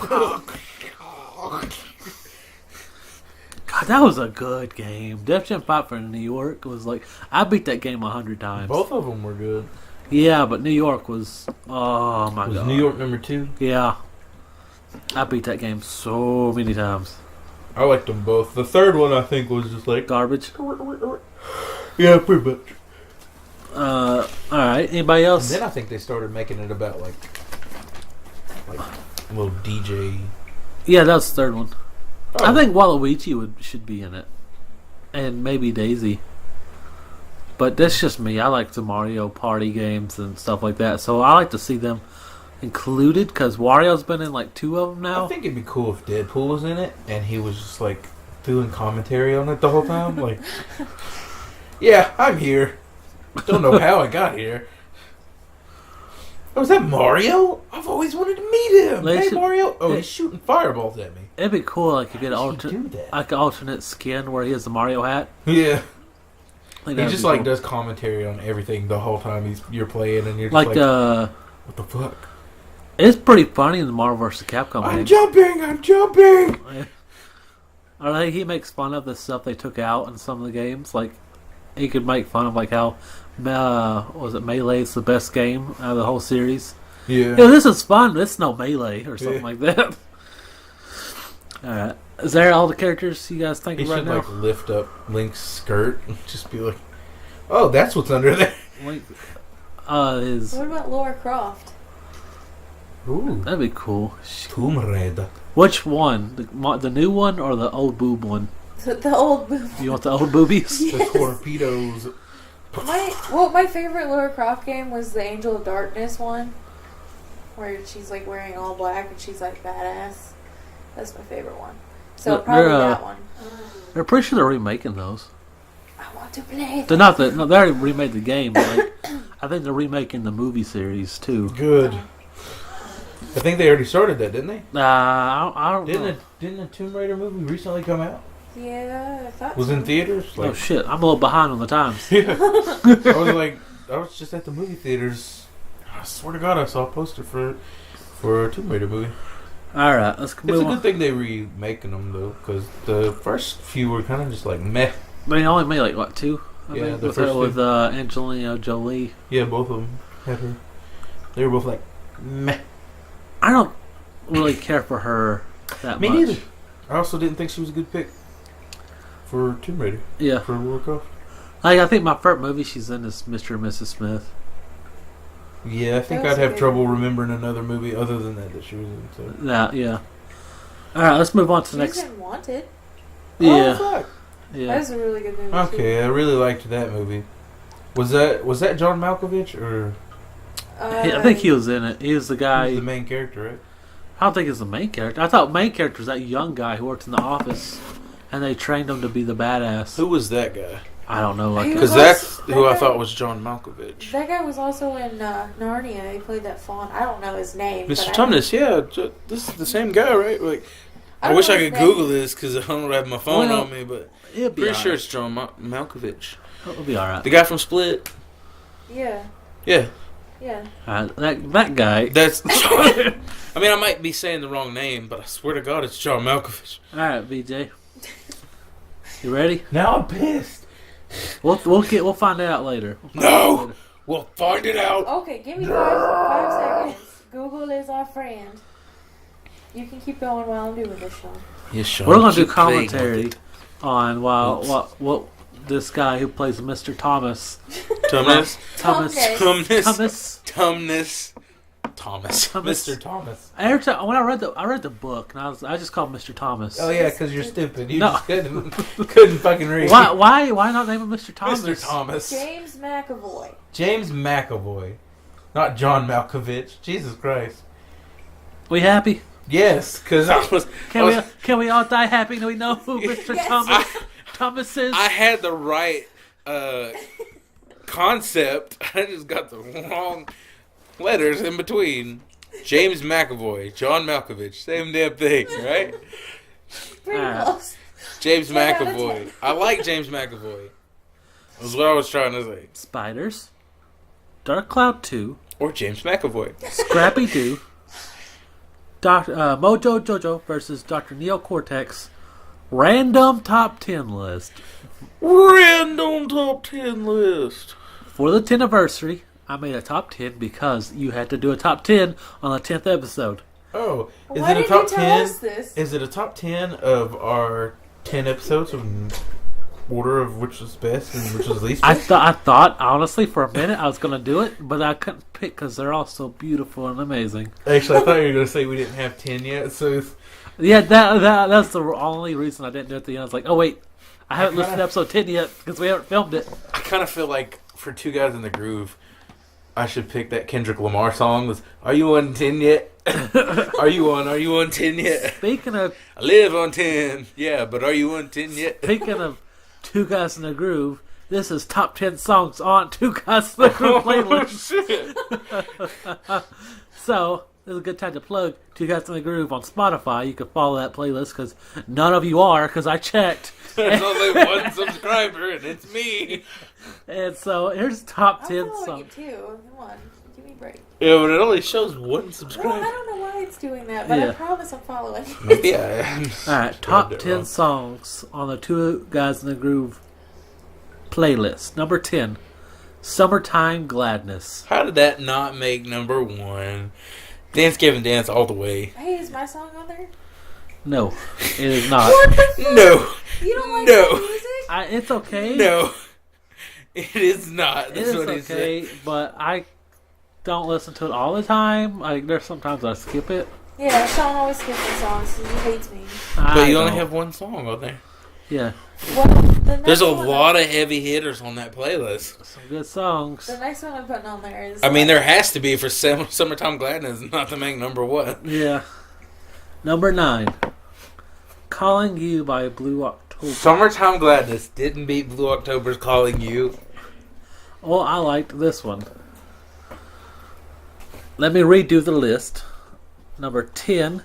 God, that was a good game. Def Jam 5 for New York was like I beat that game 100 times. Both of them were good. Yeah, but New York was oh my Was god. New York number 2? Yeah, I beat that game so many times. I liked them both. The third one, I think, was just like... Garbage. Yeah, pretty much. Alright, anybody else? And then I think they started making it about, like a little DJ... Yeah, that was the third one. Oh. I think Waluigi should be in it. And maybe Daisy. But that's just me. I like the Mario Party games and stuff like that. So I like to see them included because Wario's been in like 2 of them now. I think it'd be cool if Deadpool was in it and he was just like doing commentary on it the whole time. Like, yeah, I'm here. Don't know how I got here. Oh, is that Mario? I've always wanted to meet him. Hey, Mario. Oh, he's shooting fireballs at me. It'd be cool like you get an alternate skin where he has the Mario hat. Yeah. He just like does commentary on everything the whole time you're playing, and you're just like, what the fuck? It's pretty funny in the Marvel vs. Capcom I'm games. I'm jumping! Or like he makes fun of the stuff they took out in some of the games. Like he could make fun of like how was it Melee's the best game out of the whole series. Yeah. This is fun. It's no Melee or something like that. Alright. Is there all the characters you guys think of right now? He should like lift up Link's skirt and just be like, oh, that's what's under there. Link, What about Lara Croft? Ooh. that'd be cool. Tomb Raider. Which one? The new one or the old boob one? The old movie. You want the old boobies? The torpedoes. My favorite Lara Croft game was the Angel of Darkness one, where she's like wearing all black and she's like badass. That's my favorite one. So probably that one. They're pretty sure they're remaking those. I want to play. They're not. No, they already remade the game. But like, I think they're remaking the movie series too. Good. I think they already started that, didn't they? I don't know. Didn't the Tomb Raider movie recently come out? Yeah, I thought Was so. in theaters? Oh shit! I'm a little behind on the times. Yeah. I was just at the movie theaters. I swear to God, I saw a poster for a Tomb Raider movie. All right, let's move on. It's a good thing they remaking them though, because the first few were kind of just like meh. They only made like what 2? I Yeah, think, the with first with Angelina Jolie. Yeah, both of them had her. They were both like meh. I don't really care for her that Me much. neither. I also didn't think she was a good pick for Tomb Raider. Yeah, For Lara Croft. like I think my favorite movie she's in is Mr. and Mrs. Smith. Yeah, I think That was I'd have good. trouble remembering another movie other than that she was in. So. Yeah. All right, let's move on to She the was next. in Wanted. Yeah, Oh, fuck. That yeah. was a really good movie. Okay, I really liked that movie. Was that John Malkovich or I think he was in it. He was the he guy. was the main character, right? I don't think he's the main character. I thought main character was that young guy who worked in the office, and they trained him to be the badass. Who was that guy? I don't know. Like He Because was that's also- who I that thought guy- was John Malkovich. That guy was also in Narnia. He played that fawn. I don't know his name. Mr. but Tumnus, yeah, this is the same guy, right? Like, I don't wish know I his could name. Google this because I don't have my phone Well, on me, but it'll be pretty all sure right. it's John Malkovich, It'll be all right. the guy from Split. Yeah, Yeah, yeah. That guy. that's. John. I mean, I might be saying the wrong name, but I swear to God, it's John Malkovich. All right, BJ. You ready? Now I'm pissed. We'll find it out later. No, we'll find it out. Okay, give me 5 seconds. Google is our friend. You can keep going while I'm doing this, Sean. Yes, Sean. We're gonna do keep playing with commentary it. on what this guy who plays Mr. Thomas. Thomas. Thomas. Thomas. Thomas. Thomas. Mr. Thomas. Every time when I read the book, and I just called him Mr. Thomas. Oh yeah, because you're stupid. You No. just couldn't fucking read. Why not name him Mr. Thomas? Mr. Thomas. James McAvoy. James McAvoy, not John Malkovich. Jesus Christ. We happy? Yes, because I was. Can we all die happy? Do we know who Mr. Yes. Thomas is? I had the right concept. I just got the wrong letters in between. James McAvoy, John Malkovich, same damn thing, right? Pretty Alright. close. James 10 out of McAvoy. 10. I like James McAvoy. That's what I was trying to say. Spiders, Dark Cloud 2, Or James McAvoy. Scrappy Doo, Mojo Jojo versus Dr. Neo Cortex, random top 10 list. Random top 10 list. For the 10th anniversary, I made a top 10 because you had to do a top 10 on the 10th episode. Oh, is Why it a did top you tell 10? us this? Is it a top 10 of our 10 episodes in order of which was best and which was least I best? thought honestly for a minute I was gonna do it, but I couldn't pick because they're all so beautiful and amazing. Actually, I thought you were going to say we didn't have 10 yet, so it's... Yeah, that's the only reason I didn't do it at the end. I was like, oh wait, I haven't listened to episode 10 yet because we haven't filmed it. I kind of feel like for Two Guys in the Groove, I should pick that Kendrick Lamar song. That's, Are you on 10 yet? Are you on 10 yet? Speaking of I live on 10. Yeah, but are you on 10 yet? Speaking of Two Guys in the Groove, this is top 10 songs on Two Guys in the Groove playlist. Shit. So, this is a good time to plug Two Guys in the Groove on Spotify. You can follow that playlist because none of you are because I checked. There's only one subscriber and it's me. And so, here's top I'm 10 following songs. you too. Come on, give me a break. Yeah, but it only shows one Well, I subscriber. don't know why it's doing that, but Yeah. I promise I'm following. Yeah. Alright, top 10 songs on the Two Guys in the Groove playlist. Number 10, Summertime Gladness. How did that not make number one? Dance Gavin Dance all the way. Hey, is my song on there? No, it is not. What the fuck? No. You don't like No. that music? It's okay. No. It is not. It That's is what he said. okay, but I don't listen to it all the time. Like, there's sometimes I skip it. Yeah, Sean always skips my songs because he hates me. But you only don't. have one song on there. Yeah, Well, the next There's a one lot of heavy hitters on that playlist. some good songs. The next one I'm putting on there is. I mean, there has to be for Summertime Gladness not to make number one. Yeah. Number 9, Calling You by Blue October. Summertime Gladness didn't beat Blue October's Calling You. Well, I liked this one. Let me redo the list. Number 10,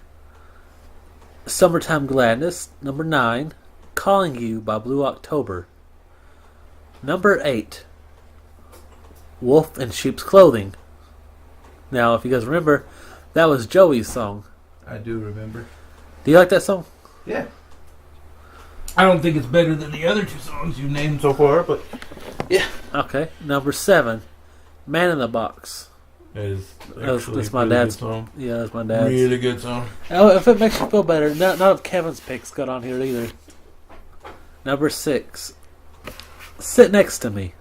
Summertime Gladness. Number 9, Calling You by Blue October. Number 8, Wolf in Sheep's Clothing. Now, if you guys remember, that was Joey's song. I do remember. Do you like that song? Yeah. I don't think it's better than the other two songs you've named so far, but yeah. Okay. Number 7, Man in the Box. That is That's my dad's. good song. Yeah, that's my dad's. Really good song. Oh, if it makes you feel better, none of Kevin's picks got on here either. Number 6, Sit Next to Me.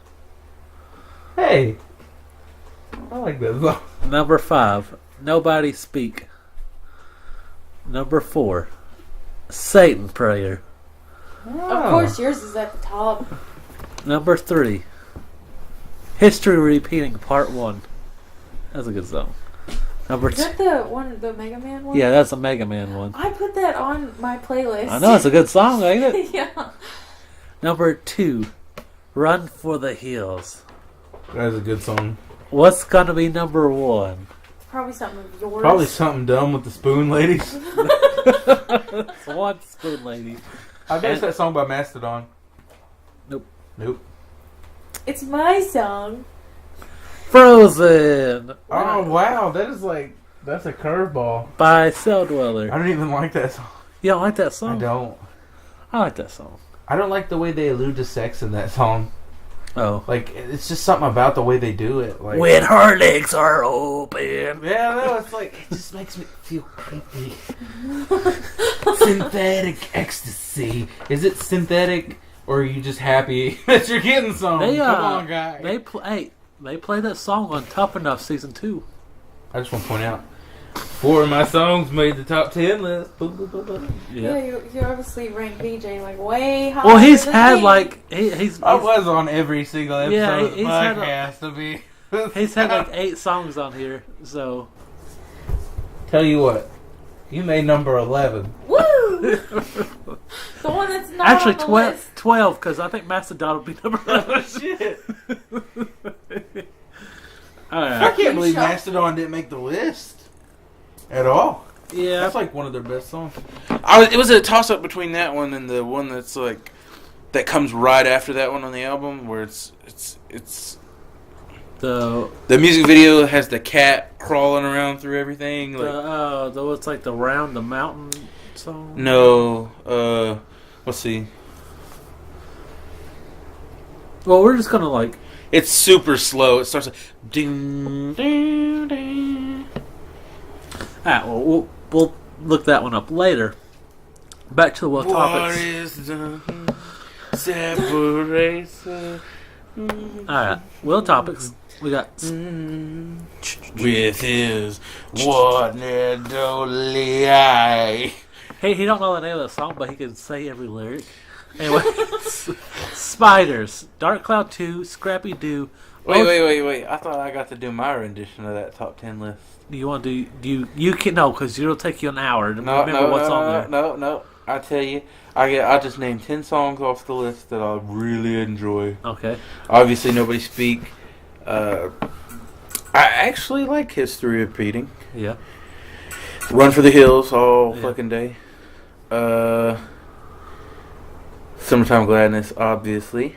Hey. I like that song. Number 5, Nobody Speak. Number 4, Satan Prayer. Of course, yours is at the top. Number 3, History Repeating Part 1. That's a good song. Number Is 2, that the one, the Mega Man one? yeah, that's a Mega Man one. I put that on my playlist. I know, it's a good song, ain't it? Yeah. Number 2, Run for the Hills. That's a good song. What's gonna be number 1? Probably something of yours. Probably something dumb with the Spoon Ladies. One Spoon Lady. I bet it's that song by Mastodon. Nope. It's my song. Frozen Oh, wow. That's a curveball. by Cell Dweller. I don't even like that song. You don't like that song? I don't. I like that song. I don't like the way they allude to sex in that song. Oh. Like, it's just something about the way they do it. Like, When her legs are open. yeah, no, it's like, it just makes me feel creepy. Synthetic ecstasy. Is it synthetic, or are you just happy that you're getting some? They, Come on, guy. They play that song on Tough Enough Season 2. I just want to point out, 4 of my songs made the top 10 list. Boom, boom, boom, boom. Yeah, you obviously rank BJ like way higher. Well, he's than had me. like he's I was on every single episode Yeah, of the he's had a- podcast to be. he's had like 8 songs on here. So Tell you what, you made number 11. Woo! The one that's not actually on the 12 list. 12 because I think Mastodon will be number 11. Shit. All I right. can't believe Shocked. Mastodon didn't make the list at all. Yeah. That's like one of their best songs. It was a toss up between that one and the one that's like that comes right after that one on the album, where it's The the music video has the cat crawling around through everything. Like, it's like the Round the Mountain song. no, let's see. Well, we're just gonna like. It's super slow. It starts like ding ding ding. Well, we'll look that one up later. Back to the Will What topics. is the separation? Alright, Will topics. We got With his one and only eye. Hey, he don't know the name of the song, but he can say every lyric. Anyway, Spiders, Dark Cloud 2, Scrappy Doo. Wait. I thought I got to do my rendition of that top 10 list. Do you want to do? You can no, because it'll take you an hour to remember what's on there. No. I tell you, I just named 10 songs off the list that I really enjoy. Okay. Obviously, Nobody Speak. I actually like History Repeating. Yeah. Run for the Hills all fucking day. Summertime Gladness, obviously.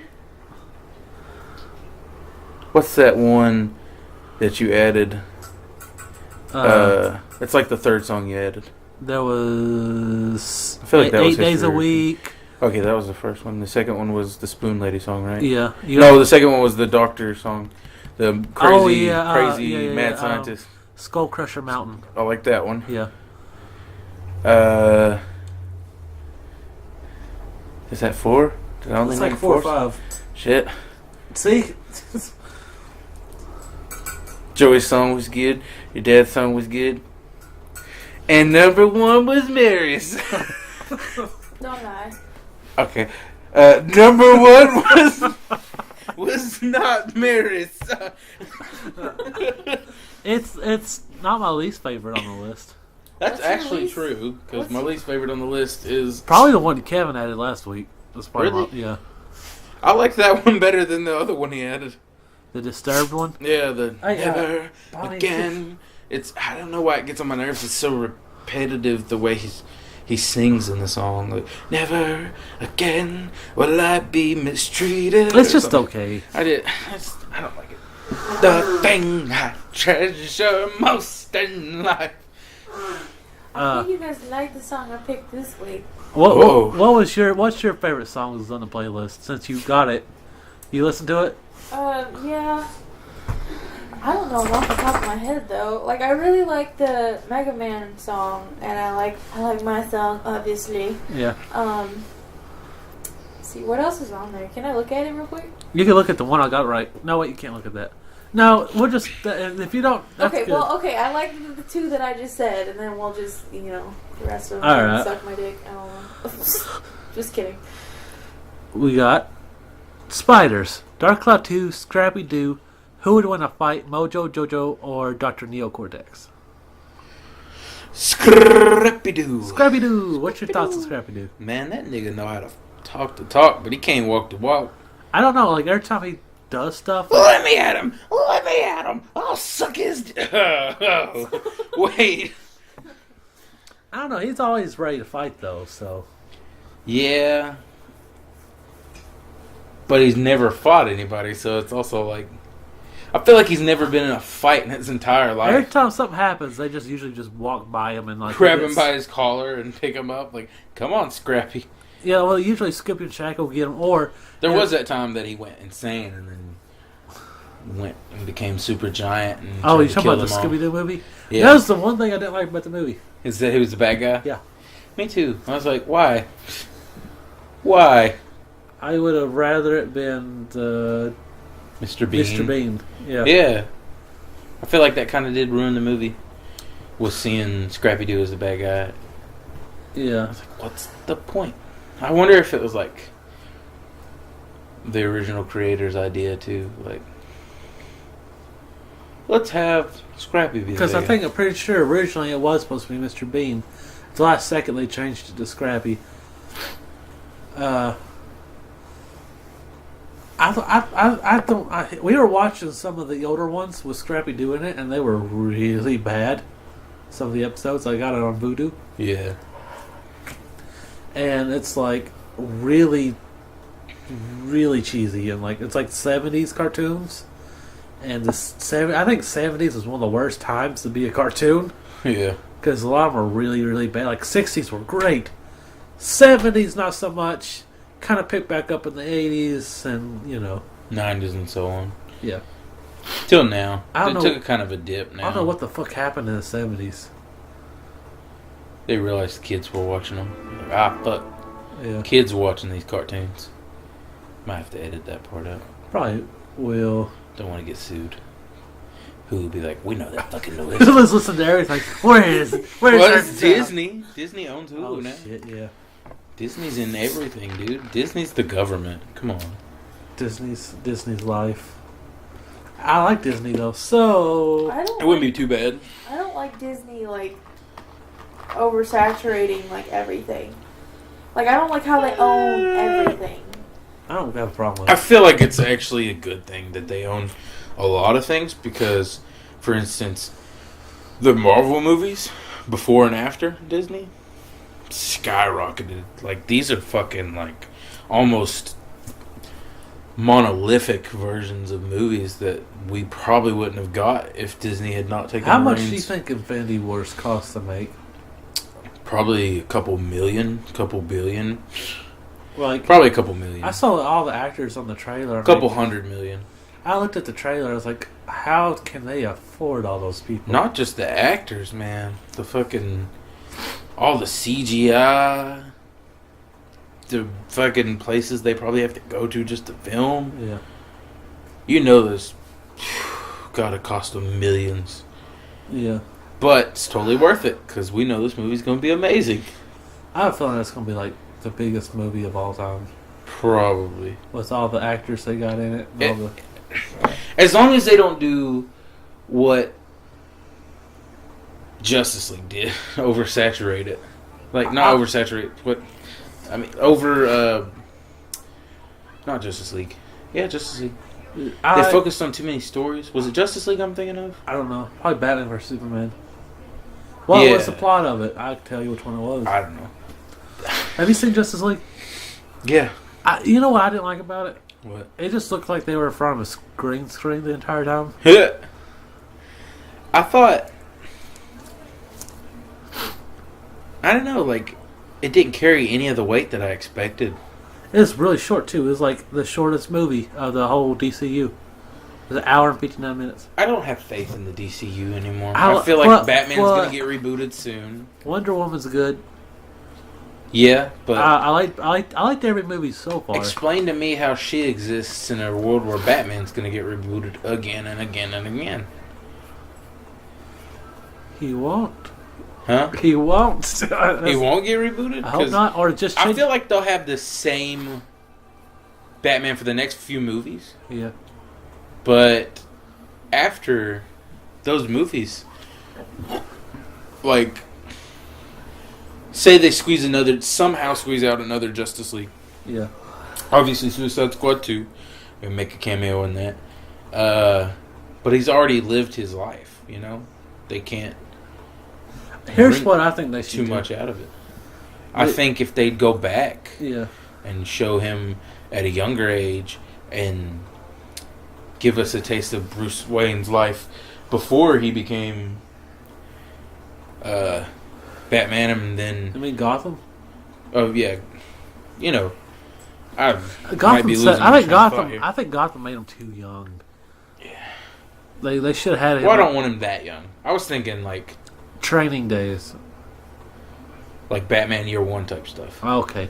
What's that one that you added? It's like the third song you added. There was I feel like that was 8 days a History. week. Okay, that was the first one. The second one was the Spoon Lady song, right? Yeah. No, the second one was the Doctor song. The crazy mad scientist. Skull Crusher Mountain. I like that one. Yeah. Is that 4? Did I only It's name like 4 or 4? 5. Shit. See? Joey's song was good. Your dad's song was good. And number 1 was Mary's. Don't lie. Okay. Number 1 was not Mary's. It's not my least favorite on the list. That's What's your actually least- true, because what's- my least favorite on the list is... Probably the one Kevin added last week. That's probably Really? yeah. I like that one better than the other one he added. The Disturbed one. Yeah, the I- never Bonnie again. It's I don't know why it gets on my nerves. It's so repetitive the way he sings in the song. Like, never again will I be mistreated. It's or just something. okay. I don't like it. The thing I treasure most in life. I think you guys like the song I picked this week. Whoa. What's your favorite songs on the playlist since you got it? You listen to it? Yeah. I don't know off the top of my head though. Like I really like the Mega Man song, and I like my song obviously. Yeah. See what else is on there? Can I look at it real quick? You can look at the one I got right. No, wait, you can't look at that. No, we'll just if you don't. That's Okay, good. well, okay. I like the 2 that I just said, and then we'll just the rest of them All right. suck my dick. I don't know. Just kidding. We got Spiders, Dark Cloud 2, Scrappy Doo. Who would win a fight, Mojo, Jojo, or Dr. Neocortex? Scrappy-Doo. Scrappy Doo. What's your thoughts on Scrappy Doo? Man, that nigga know how to talk the talk, but he can't walk the walk. I don't know. Like every time he does stuff. Let me at him. Let me at him. I'll suck his. Wait. I don't know. He's always ready to fight though. So Yeah. But he's never fought anybody, so it's also like I feel like he's never been in a fight in his entire every life. time something happens, they just usually just walk by him and like Grab he him by his collar and pick him up. Like, come on, Scrappy. Yeah, well, usually Skippy and Shack will get him, or There was that time that he went insane and then went and became super giant. And oh, tried you to talking kill about the them all. Scooby Doo movie? Yeah. That was the one thing I didn't like about the movie. Is that he was the bad guy? Yeah. Me too. I was like, why? Why? I would have rather it been the Mr. Bean. Mr. Bean. Yeah. Yeah. I feel like that kind of did ruin the movie. Was seeing Scrappy Doo as the bad guy. Yeah. I was like, what's the point? I wonder if it was like the original creator's idea too. Like, let's have Scrappy be the Because bad I guy. think I'm pretty sure originally it was supposed to be Mr. Bean. The last second they changed it to Scrappy. We were watching some of the older ones with Scrappy doing it, and they were really bad. Some of the episodes I got it on Vudu, Yeah. and it's like really, really cheesy, and like it's like 70s cartoons. And I think 70s was one of the worst times to be a cartoon. Yeah. Because a lot of them are really, really bad. Like, 60s were great. 70s, not so much. Kind of picked back up in the 80s, and, 90s and so on. yeah. Till now. I don't It know- took a kind of a dip now. I don't know what the fuck happened in the 70s. They realized kids were watching them. Like, fuck. Yeah. Kids watching these cartoons. Might have to edit that part out. Probably will. Don't want to get sued. Who would be like, we know that fucking noise. Let's listen to Eric. Like, where is it? Where is Well, our it's sound? Disney. Disney owns Hulu Oh now. shit! Yeah. Disney's in everything, dude. Disney's the government. Come on. Disney's life. I like Disney though, so I don't. It wouldn't be too bad. I don't like Disney like oversaturating like everything. Like I don't like how they own everything. I don't have a problem with I it. feel like it's actually a good thing that they own a lot of things because, for instance, the Marvel movies before and after Disney skyrocketed. Like these are fucking like almost monolithic versions of movies that we probably wouldn't have got if Disney had not taken How the much reins. do you think Infinity Wars cost to make? Probably a couple million, couple billion. Like, Probably a couple million. I saw all the actors on the trailer. A couple 100 million. I looked at the trailer. I was like, how can they afford all those people? Not just the actors, man. The fucking... all the CGI. The fucking places they probably have to go to just to film. Yeah. You know this gotta cost them millions. Yeah. But it's totally worth it, because we know this movie's gonna be amazing. I have a feeling it's going to be like the biggest movie of all time. Probably. With all the actors they got in it. And all the... As long as they don't do what Justice League did, oversaturate it. Like, not oversaturate, what... I mean, not Justice League. Yeah, Justice League. They focused on too many stories. Was it Justice League I'm thinking of? I don't know. Probably Batman vs Superman. What Yeah. was the plot of it? I can tell you which one it was. I don't know. Have you seen Justice League? Yeah. You know what I didn't like about it? What? It just looked like they were in front of a green screen the entire time. I thought... I don't know, like... It didn't carry any of the weight that I expected. It was really short, too. It was like the shortest movie of the whole DCU. It was an hour and 59 minutes. I don't have faith in the DCU anymore. I I feel like well, Batman's well, going to get rebooted soon. Wonder Woman's good. Yeah, but... I liked every movie so far. Explain to me how she exists in a world where Batman's going to get rebooted again and again and again. He won't. Huh? He won't. He won't get rebooted? I hope not. Or just I change. feel like they'll have the same Batman for the next few movies. Yeah. But after those movies, like, say they somehow squeeze out another Justice League. Yeah. Obviously, Suicide Squad 2. And make a cameo in that. But he's already lived his life, you know? They can't Here's bring what I think they should too do. much out of it. I think if they'd go back Yeah. and show him at a younger age and give us a taste of Bruce Wayne's life before he became Batman, and then... I mean, Gotham? Oh, yeah. You know, I might Gotham be said, losing I my think train of thought Gotham. here. I think Gotham made him too young. Yeah. They should have had him. Well, I don't want him that young. I was thinking, like Training days. Batman Year One type stuff. Okay.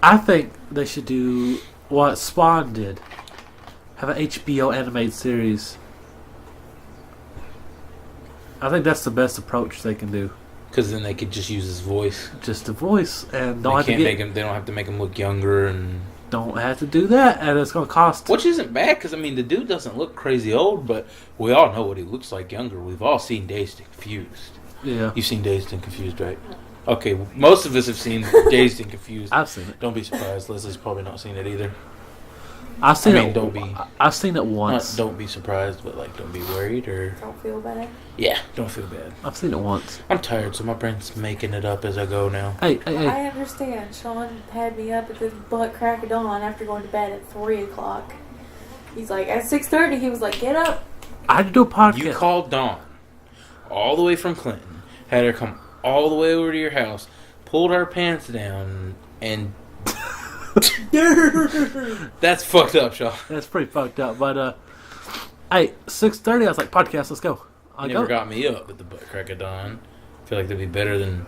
I think they should do what Spawn did. Have an HBO animated series. I think that's the best approach they can do. Because then they could just use his voice. Just a voice, and They don't have to can't get, make him. They don't have to make him look younger, and don't have to do that, and it's going to cost. which isn't bad. Because I mean, the dude doesn't look crazy old, but we all know what he looks like younger. We've all seen Dazed and Confused. Yeah, You've seen Dazed and Confused, right? Okay, most of us have seen Dazed and Confused. I've seen it. Don't be surprised. Leslie's probably not seen it either. I've seen I mean, it. don't be- I've seen it Not, once. don't be surprised, but like, don't be worried or Don't feel bad. yeah, don't feel bad. I've seen it once. I'm tired, so my brain's making it up as I go now. Hey. I understand. Sean had me up at the butt crack of dawn after going to bed at 3 o'clock. He's like, at 6:30, he was like, get up. I had to do a podcast. You called Dawn all the way from Clinton, had her come all the way over to your house, pulled her pants down, and that's fucked up, Sean. That's pretty fucked up. But hey, 6:30. I was like, podcast. Let's go. I You never got me up at the butt crack of dawn. I feel like that'd be better than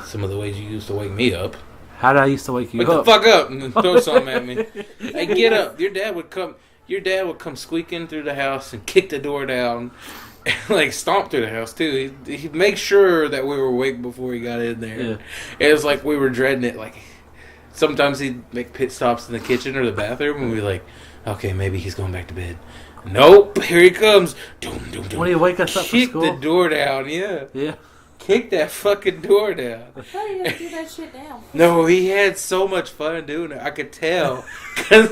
some of the ways you used to wake me up. How did I used to wake you Wake up? the fuck up and then throw something at me. Hey, get up. Your dad would come squeaking through the house and kick the door down and like stomp through the house too. He'd make sure that we were awake before he got in there. Yeah. It was like we were dreading it. Like sometimes he'd make pit stops in the kitchen or the bathroom and we'd be like, okay, maybe he's going back to bed. Nope, here he comes. Doom, doom, doom. When he wake us up for Kick school? the door down, yeah. Yeah. Kick that fucking door down. How do you do that shit now? No, he had so much fun doing it. I could tell. 'Cause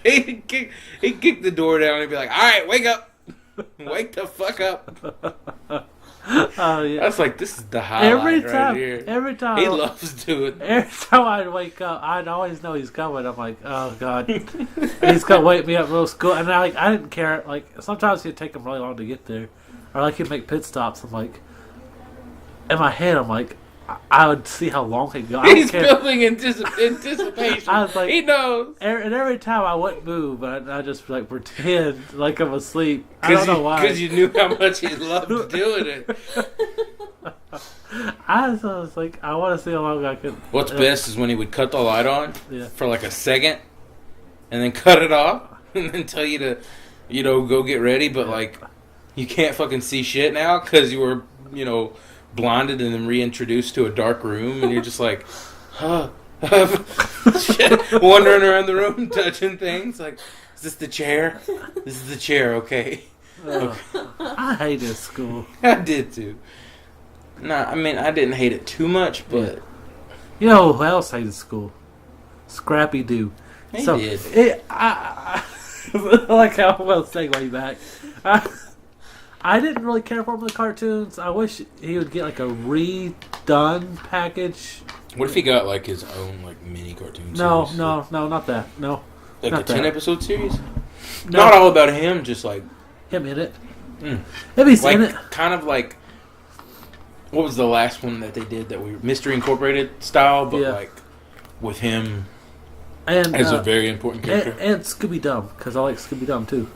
he'd kick the door down and be like, all right, wake up. Wake the fuck up. Oh, yeah. I was like, this is the highlight right here. Every time. He loves doing that. Every time I'd wake up, I'd always know he's coming. I'm like, oh, God. He's going to wake me up real school. And I didn't care. Like, sometimes it'd take him really long to get there. Or, like, he'd make pit stops. I'm like, in my head, I'm like, I would see how long he'd go. He's building anticipation. I was like, he knows. And every time I wouldn't move, I just like pretend like I'm asleep. I don't know why. Because you knew how much he loved doing it. I was like, I want to see how long I could. What's best is when he would cut the light on Yeah. for like a second and then cut it off and then tell you to, go get ready. But like, you can't fucking see shit now because you were, blinded and then reintroduced to a dark room and you're just like, huh. Shit, wandering around the room touching things like, is this the chair? This is the chair, okay. I hated school. I did too. Nah, I mean, I didn't hate it too much, but You know who else hated school? Scrappy Doo. he did. I like how I'm going to segue back. I didn't really care for him in the cartoons. I wish he would get like a redone package. What if he got like his own like mini cartoon No, series? no, not that. No. Like not a 10 that. episode series? No. Not all about him, just like Him in it. Mm. If he's like in it. kind of like what was the last one that they did that we Mystery Incorporated style, but Yeah. like with him And, as a very important character. and Scooby Dum, because I like Scooby Dum too.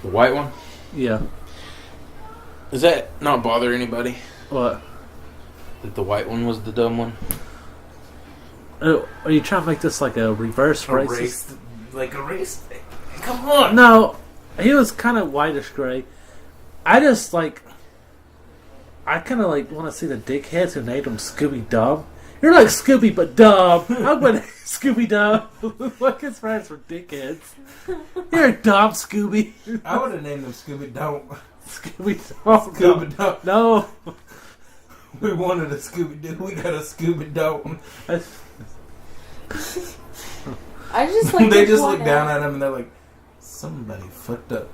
The white one? Yeah. Does that not bother anybody? What? That the white one was the dumb one? Are you trying to make this like a reverse racist? Like a race thing. Come on. No, he was kind of whitish gray. I just like. I kind of like want to see the dickheads who named him Scooby Dum. You're like Scooby but dumb. I'm gonna Scooby Dum. Look, his friends were dickheads. You're dumb, Scooby. I would have named them Scooby Don't. Scooby Dum. Scooby Don't. No. We wanted a Scooby Doo. We got a Scooby Don't. I just like They to just point look down out, at him and they're like, somebody fucked up.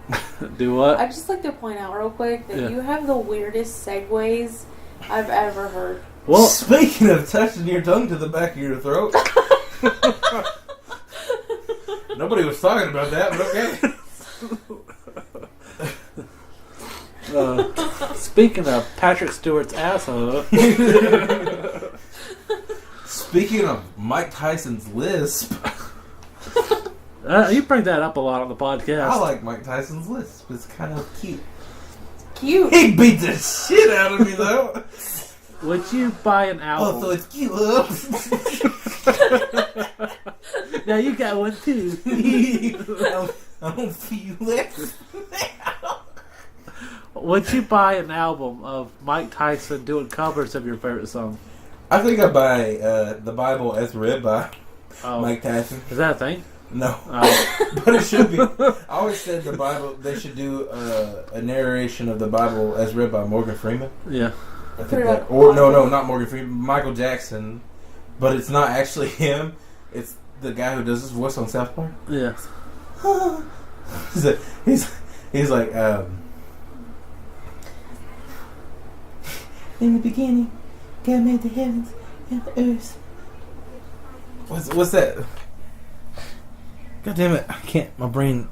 Do what? I just like to point out real quick that Yeah. you have the weirdest segues I've ever heard. Well, Speaking of touching your tongue to the back of your throat. Nobody was talking about that, but okay. speaking of Patrick Stewart's asshole. Speaking of Mike Tyson's lisp, You bring that up a lot on the podcast. I like Mike Tyson's lisp. It's kind of cute. Cute. He beat the shit out of me, though. Would you buy an Oh, so album? it's cute. Now you got one too. I don't feel that. Would you buy an album of Mike Tyson doing covers of your favorite song? I think I buy the Bible as read by Oh, Mike Tyson. is that a thing? No. Oh, But it should be. I always said the Bible, they should do a narration of the Bible as read by Morgan Freeman. yeah. I think Pretty that, much. or no, not Morgan Freeman, Michael Jackson. But it's not actually him. It's the guy who does his voice on South Park. Yeah. he's like, in the beginning, God made the heavens and the earth. What's that? God damn it! I can't. My brain.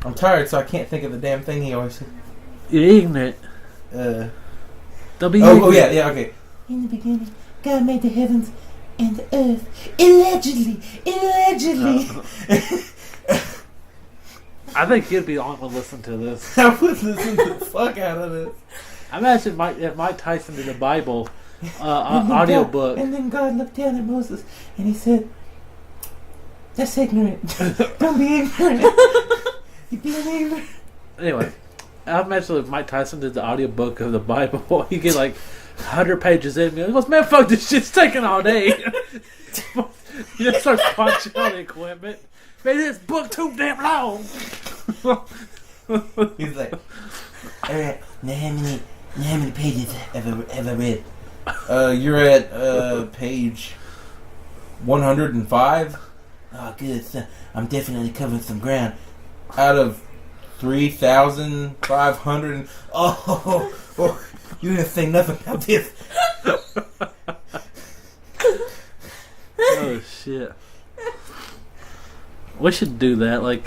I'm tired, so I can't think of the damn thing he always said. You're ignorant. Don't be Oh ignorant. yeah, okay. In the beginning, God made the heavens and the earth. Allegedly. I think you'd be the only one listening to this. I would listen to the fuck out of this. Imagine if Mike Tyson did the Bible audiobook. And then God looked down at Moses and he said, "That's ignorant. Don't be ignorant. You're being ignorant." Anyway, I imagine if Mike Tyson did the audiobook of the Bible, he get like 100 pages in. He goes, "Man, fuck, this shit's taking all day." He just starts punching on the equipment. Man, this book too damn long. He's like, "All right, now how many pages have I read?" You're at page 105 Oh, good. So I'm definitely covering some ground. out of 3,500. Oh, you didn't say nothing about this. Oh shit. We should do that, like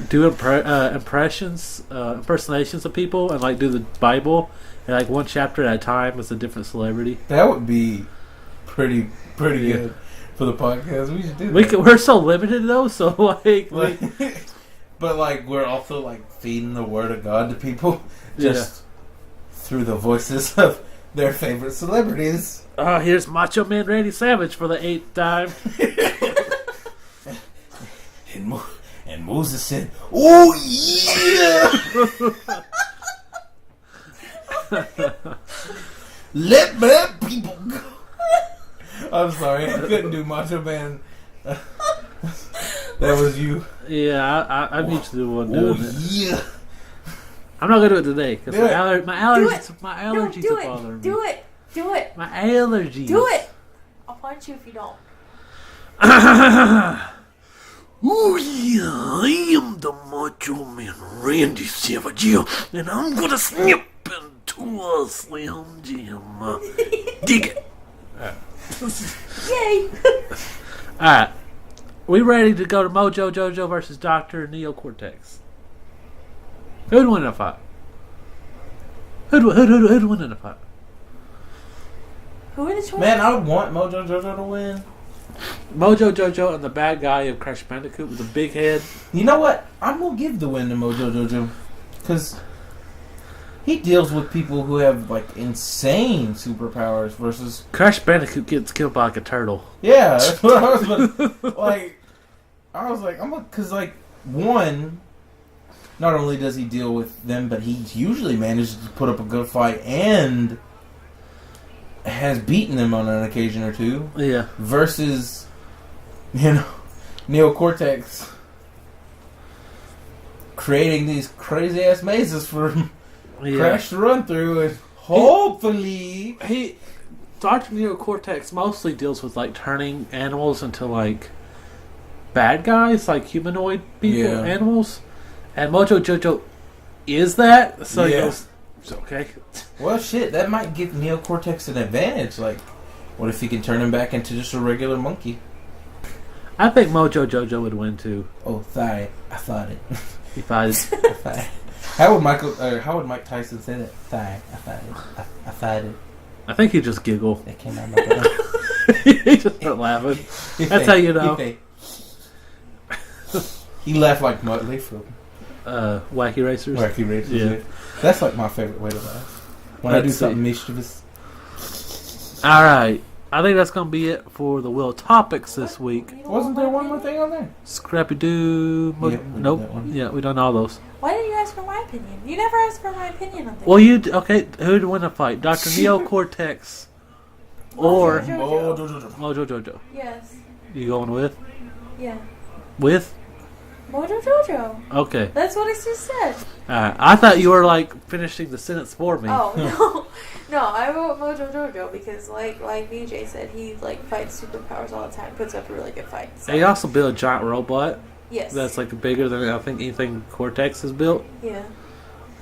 do impersonations of people, and like do the Bible, and like one chapter at a time as a different celebrity. That would be pretty Yeah. good for the podcast. We should do that. We're so limited though, so like But like we're also like feeding the word of God to people just through the voices of their favorite celebrities. here's Macho Man Randy Savage for the 8th time. And Moses said, "Oh yeah, let my people go." I'm sorry, I couldn't do Macho Man. That was you. Yeah, I'm usually the one doing Oh it. yeah. I'm not gonna do it today because Do it. my allergies Do are bothering me. Do it. Do it. My allergies. Do it. I'll punch you if you don't. Oh yeah, I am the Macho Man Randy Savage, and I'm gonna snip into a Slim Jim. Dig it. Yay. Alright. We ready to go to Mojo Jojo versus Dr. Neocortex? Who'd win in a fight? Who'd win in a fight? Who are the choices? Man, I would want Mojo Jojo to win. Mojo Jojo and the bad guy of Crash Bandicoot with the big head. You know what? I'm gonna give the win to Mojo Jojo because he deals with people who have like insane superpowers versus Crash Bandicoot gets killed by like a turtle. yeah. That's what I was like. I was like, because like one, not only does he deal with them, but he usually manages to put up a good fight and has beaten them on an occasion or two. Yeah. Versus, Neocortex creating these crazy ass mazes for Crash to run through, and hopefully Dr. Neocortex mostly deals with like turning animals into like bad guys, like humanoid people, Yeah. animals. And Mojo Jojo is that, so he Yeah. goes, "It's okay." well, shit, that might give Neocortex an advantage. Like, what if he can turn him back into just a regular monkey? I think Mojo Jojo would win too. Oh, sorry, I thought it. If I Thigh. How would Mike Tyson say that? Thigh. I thought it. I thought it. I think he'd just giggle. That came out of my mouth. He just start laughing. That's how you know. He laughed like Muttley from Wacky Racers. Wacky Racers. Yeah. Yeah. That's like my favorite way to laugh. When I do Let's something see. mischievous. All right. I think that's going to be it for the Will Topics this week. You don't Wasn't want there my one more opinion? thing on there? Scrappy Doo. Yeah, we did Nope. that one. Yeah, we done all those. Why didn't you ask for my opinion? You never asked for my opinion on things. Well, okay. Who'd win a fight? Dr. Neocortex or Mojo Oh, Jojo. Mojo Jojo? Yes. You going with? Yeah. With? Mojo Jojo. Okay. That's what I just said. Alright. I thought you were like finishing the sentence for me. Oh no, no! I wrote Mojo Jojo because, like VJ said, he like fights superpowers all the time, puts up a really good fight. So. He also built a giant robot Yes. that's like bigger than I think anything Cortex has built. Yeah.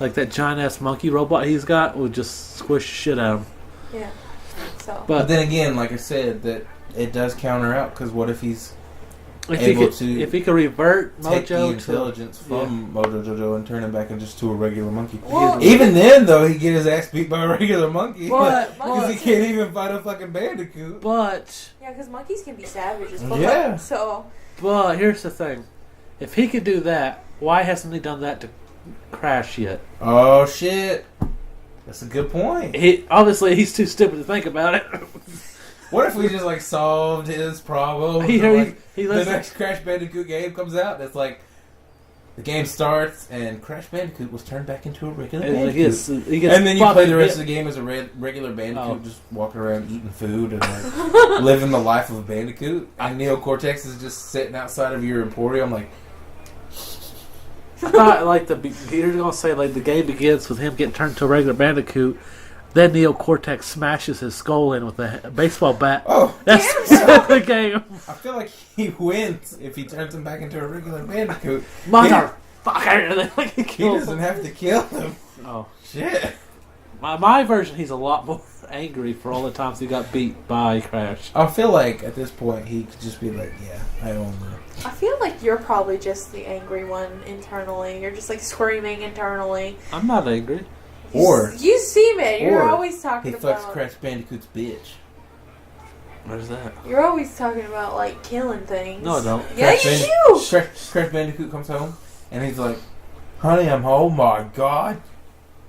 Like that giant ass monkey robot he's got would just squish shit out of him. Yeah. So. But But then again, like I said, that it does counter out because what if he's if able he to could revert take the Mojo to intelligence from Mojo Jojo and turn him back into just to a regular monkey? Well, Even then, though, he get his ass beat by a regular monkey But- because he can't even fight a fucking bandicoot. but yeah, because monkeys can be savage as fuck. Yeah. So. But here's the thing. If he could do that, why hasn't he done that to Crash yet? Oh shit! That's a good point. He's too stupid to think about it. What if we just like solved his problem? He the next Crash Bandicoot game comes out. It's like the game starts and Crash Bandicoot was turned back into a regular Bandicoot. And then you play the rest of the game as a regular Bandicoot, just walking around eating food and like living the life of a Bandicoot. And Neo Cortex is just sitting outside of your emporium, like. I thought you're gonna say like the game begins with him getting turned into a regular Bandicoot. Then Neo Cortex smashes his skull in with a baseball bat. Oh, that's the game. I feel like he wins if he turns him back into a regular Bandicoot. Motherfucker! He doesn't have to kill him. Oh shit! My version, he's a lot more angry for all the times he got beat by Crash. I feel like at this point he could just be like, "Yeah, I own that." I feel like you're probably just the angry one internally. You're just like screaming internally. I'm not angry. Or you seem it. You're always talking he about. fucks Crash Bandicoot's bitch. Where's that? You're always talking about like killing things. No, I don't. Yeah, you do. Crash Bandicoot comes home and he's like, "Honey, I'm home. My God,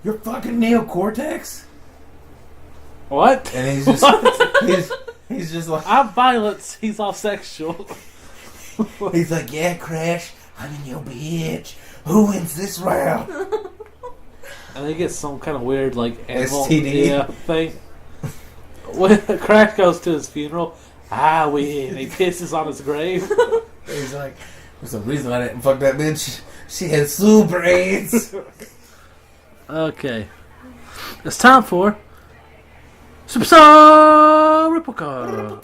you're fucking Neo Cortex." What? And he's just he's just like, I'm violence. He's all sexual. He's like, "Yeah, Crash, I'm in your bitch. Who wins this round?" And he gets some kind of weird, like, animal STD thing. When Crash goes to his funeral, I win. He pisses on his grave. He's like, "There's a reason I didn't fuck that bitch. She had super AIDS." Okay. It's time for Superstar Replica.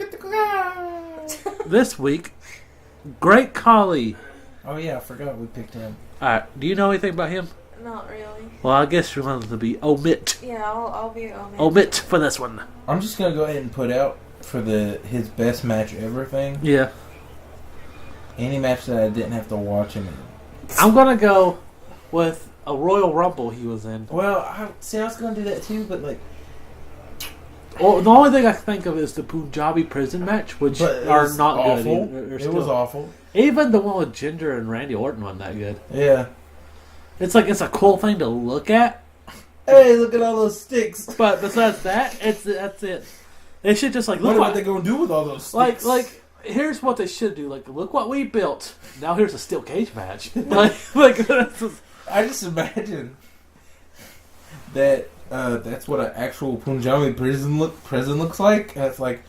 This week, Great Collie. Oh yeah, I forgot we picked him. Alright, do you know anything about him? Not really. Well, I guess you're going to be omit. Yeah, I'll be omit. Omit for this one. I'm just gonna go ahead and put out for his best match ever thing. Yeah. Any match that I didn't have to watch him in. I'm going to go with a Royal Rumble he was in. Well, I was gonna do that too, but like. Well, the only thing I can think of is the Punjabi prison match, which are not awful. good. It was awful. Even the one with Ginger and Randy Orton wasn't that good. Yeah. It's like it's a cool thing to look at. Hey, look at all those sticks. But besides that, that's it. They should just like look what are they gonna do with all those sticks? Like here's what they should do. Like, look what we built. Now here's a steel cage match. I just imagine that that's what an actual Punjabi prison looks like. And it's like,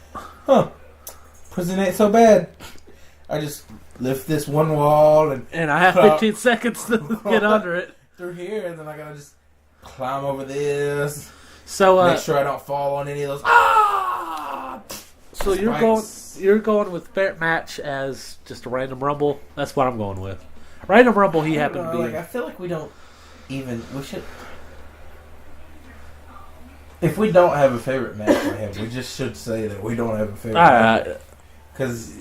prison ain't so bad. I just lift this one wall and I have 15 seconds to get under it through here, and then I gotta just climb over this. So make sure I don't fall on any of those. So you're going with fair match as just a random rumble. That's what I'm going with. Random rumble. He happened to be. Like, I feel like we should. If we don't have a favorite match for him, we just should say that we don't have a favorite match. Because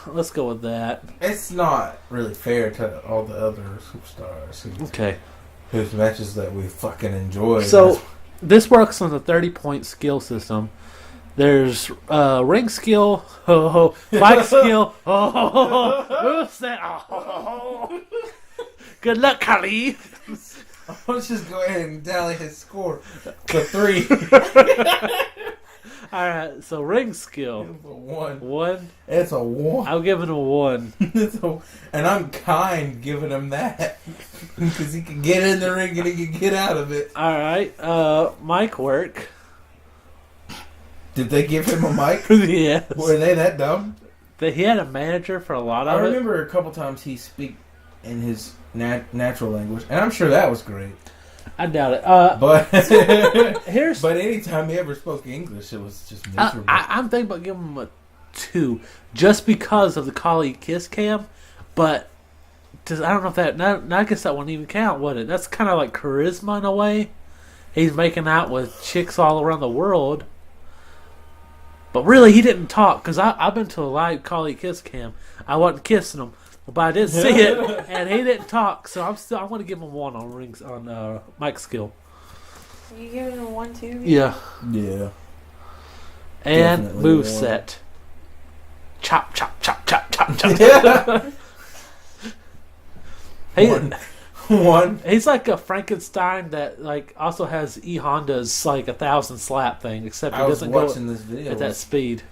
let's go with that. It's not really fair to all the other superstars. Whose matches that we fucking enjoy. So this works on the 30-point skill system. There's ring skill, fight skill, moveset. Good luck, Carey. Let's just go ahead and tally his score to 3. Alright, so ring skill. It's a 1. 1? It's a 1. I'll give it a 1. And I'm kind giving him that. Because he can get in the ring and he can get out of it. Alright, mic work. Did they give him a mic? Yes. Were they that dumb? He had a manager for a lot of it. I remember a couple times he speak in his natural language, and I'm sure that was great. I doubt it. But but anytime he ever spoke English, it was just miserable. I'm thinking about giving him a 2, just because of the Collie kiss cam. But I don't know if that. I guess that wouldn't even count, would it? That's kind of like charisma in a way. He's making out with chicks all around the world. But really, he didn't talk, because I've been to a live Collie kiss cam. I wasn't kissing him, but I did see it, and he didn't talk. So I'm going to give him 1 on mic skill. Are you giving him a 1 too? Yeah. Yeah. And moveset. Chop, chop, chop, chop, chop, chop. Yeah. One. He's like a Frankenstein that like also has E Honda's like 1,000 slap thing, except he I was doesn't go watching this video. at that speed.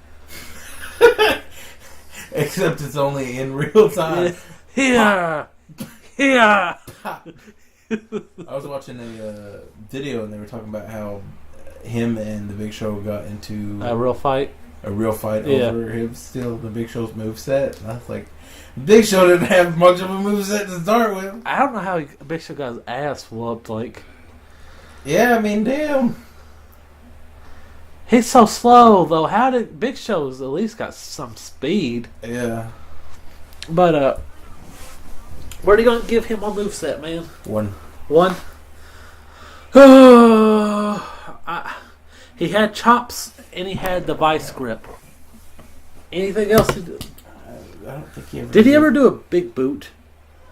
Except it's only in real time. Here, here. I was watching a video and they were talking about how him and the Big Show got into A real fight. Yeah. over him stealing the Big Show's moveset. And I was like, Big Show didn't have much of a moveset to start with. I don't know how Big Show got his ass whooped. Like, Yeah, I mean, damn. he's so slow though. How did Big Show's at least got some speed? Yeah. But what are you gonna give him on moveset, man? One. He had chops and he had the vice grip. Anything else? I don't think he ever Did he ever do a big boot?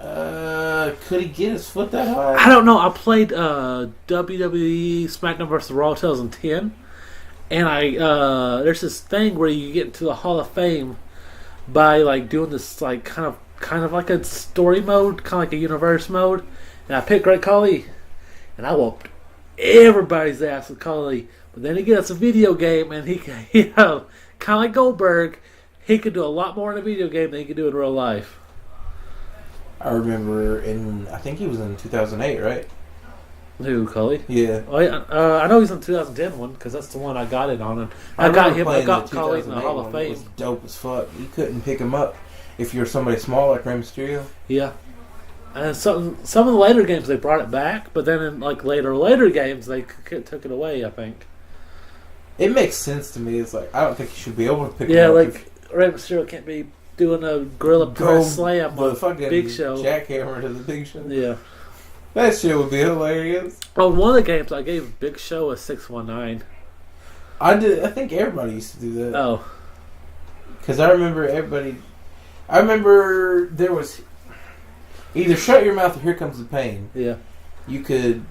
Could he get his foot that high? I don't know. I played WWE SmackDown vs. Raw 2010, and there's this thing where you get into the Hall of Fame by like doing this like kind of like a story mode, kind of like a universe mode. And I picked Great Khali, and I whooped everybody's ass with Khali. But then he gets a video game, and he kind of like Goldberg, he could do a lot more in a video game than he could do in real life. I remember I think he was in 2008, right? Who, Khali? Yeah. Oh, yeah. I know he's in the 2010 one because that's the one I got it on. And I got Khali in the Hall of Fame. It was dope as fuck. You couldn't pick him up if you're somebody small like Rey Mysterio. Yeah. And some of the later games they brought it back, but then in like later games they took it away. I think. It makes sense to me. It's like I don't think you should be able to pick him Yeah, up. like Rey Mysterio can't be doing a gorilla press slam the on fucking Big Show. jackhammer to the Big Show. Yeah. That shit would be hilarious. On one of the games, I gave Big Show a 619. I did. I think everybody used to do that. Oh. Because I remember everybody. I remember there was either Shut Your Mouth or Here Comes the Pain. Yeah. You could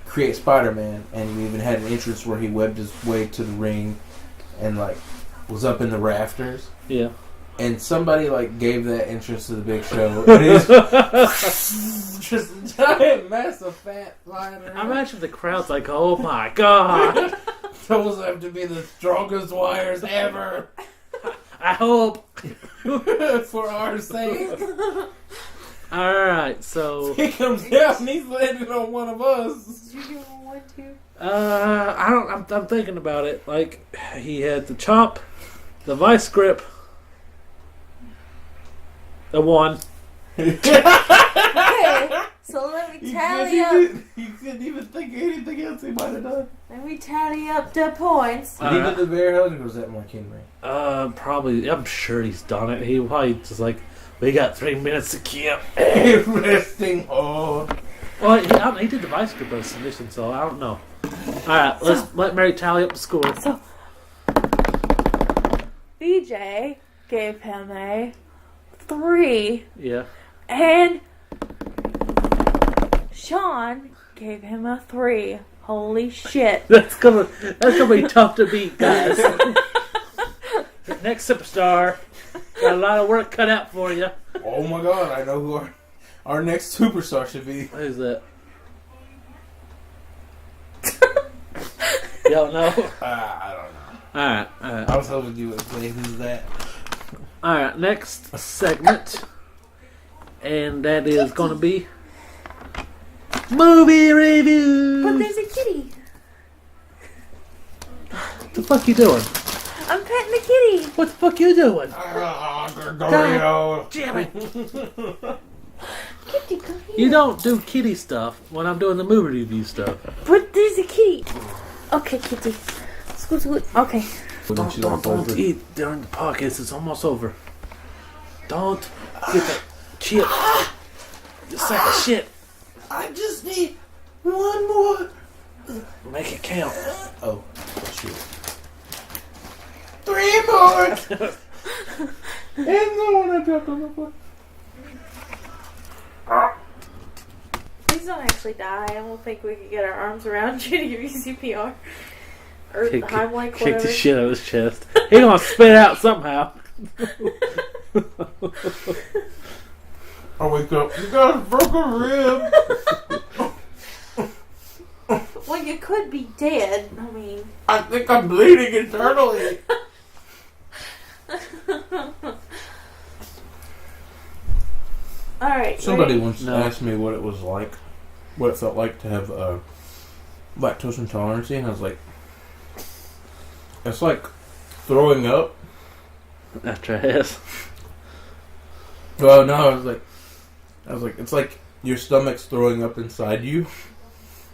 create Spider-Man, and you even had an entrance where he webbed his way to the ring, and like was up in the rafters. Yeah. And somebody like gave that entrance to the Big Show, and he's just a giant, massive, fat flying around. I imagine the crowd's like, "Oh my god!" Those have to be the strongest wires ever. I hope. For our sake. All right, so He comes down and he's landing on one of us. Did you give him one too? I don't. I'm thinking about it. Like he had the chop, the vice grip, the one. Okay, so let me tally up. You couldn't even think of anything else he might have done. Let me tally up the points. Did he get the bear hug or was that Mark Henry? Probably. I'm sure he's done it. He probably just like, we got 3 minutes to kill. Resting on. Well, he did the vice grip of submission, so I don't know. All right, let's let Mary tally up the score. So, BJ gave him a 3, Yeah. and Sean gave him a 3. Holy shit! That's gonna be tough to beat, guys. Next superstar, got a lot of work cut out for you. Oh my god, I know who our next superstar should be. Who's that? You don't know? I don't know. Alright. I was hoping you would say who's that. Alright, next segment. And that is going to be movie review. But there's a kitty. What the fuck you doing? I'm petting the kitty. What the fuck you doing? Gregorio. Damn it. Kitty, come here. You don't do kitty stuff when I'm doing the movie review stuff. But there's a kitty. Okay, kitty. Scoot, scoot. Okay. Don't eat during the podcast. It's almost over. Don't get that chip. You sack of shit. I just need one more. Make it count. Oh, shoot. 3 more. And the one I dropped on the floor. Please don't actually die. I don't think we could get our arms around you to give you CPR. Or Kick Heimlich, the whatever. shit out of his chest. He gonna spit out somehow. I wake up. You got a broken rib. Well, you could be dead. I mean, I think I'm bleeding internally. all right. Somebody ready? once asked me what it felt like to have lactose intolerance, and I was like, it's like throwing up. After his. Well, no, I was like, it's like your stomach's throwing up inside you,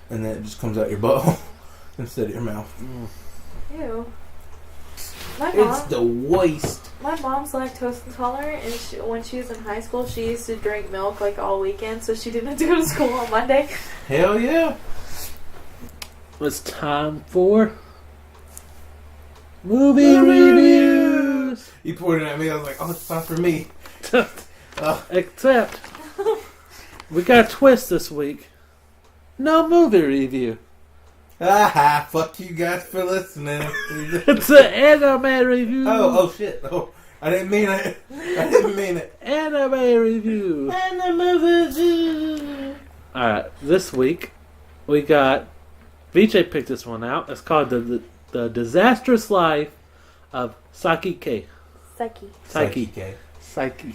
and then it just comes out your butthole instead of your mouth. Ew. My It's mom. the worst. My mom's lactose intolerant, and when she was in high school, she used to drink milk like all weekend, so she didn't have to go to school on Monday. Hell yeah. It's time for movie reviews. You pointed at me. I was like, oh, it's time for me. Except we got a twist this week. No movie review. Ah, fuck you guys for listening. It's an anime review. Oh shit. Oh, I didn't mean it. Anime review. Alright, this week we got VJ picked this one out. It's called the Disastrous Life of Saki K. Psyche. Psyche. K. Psyche.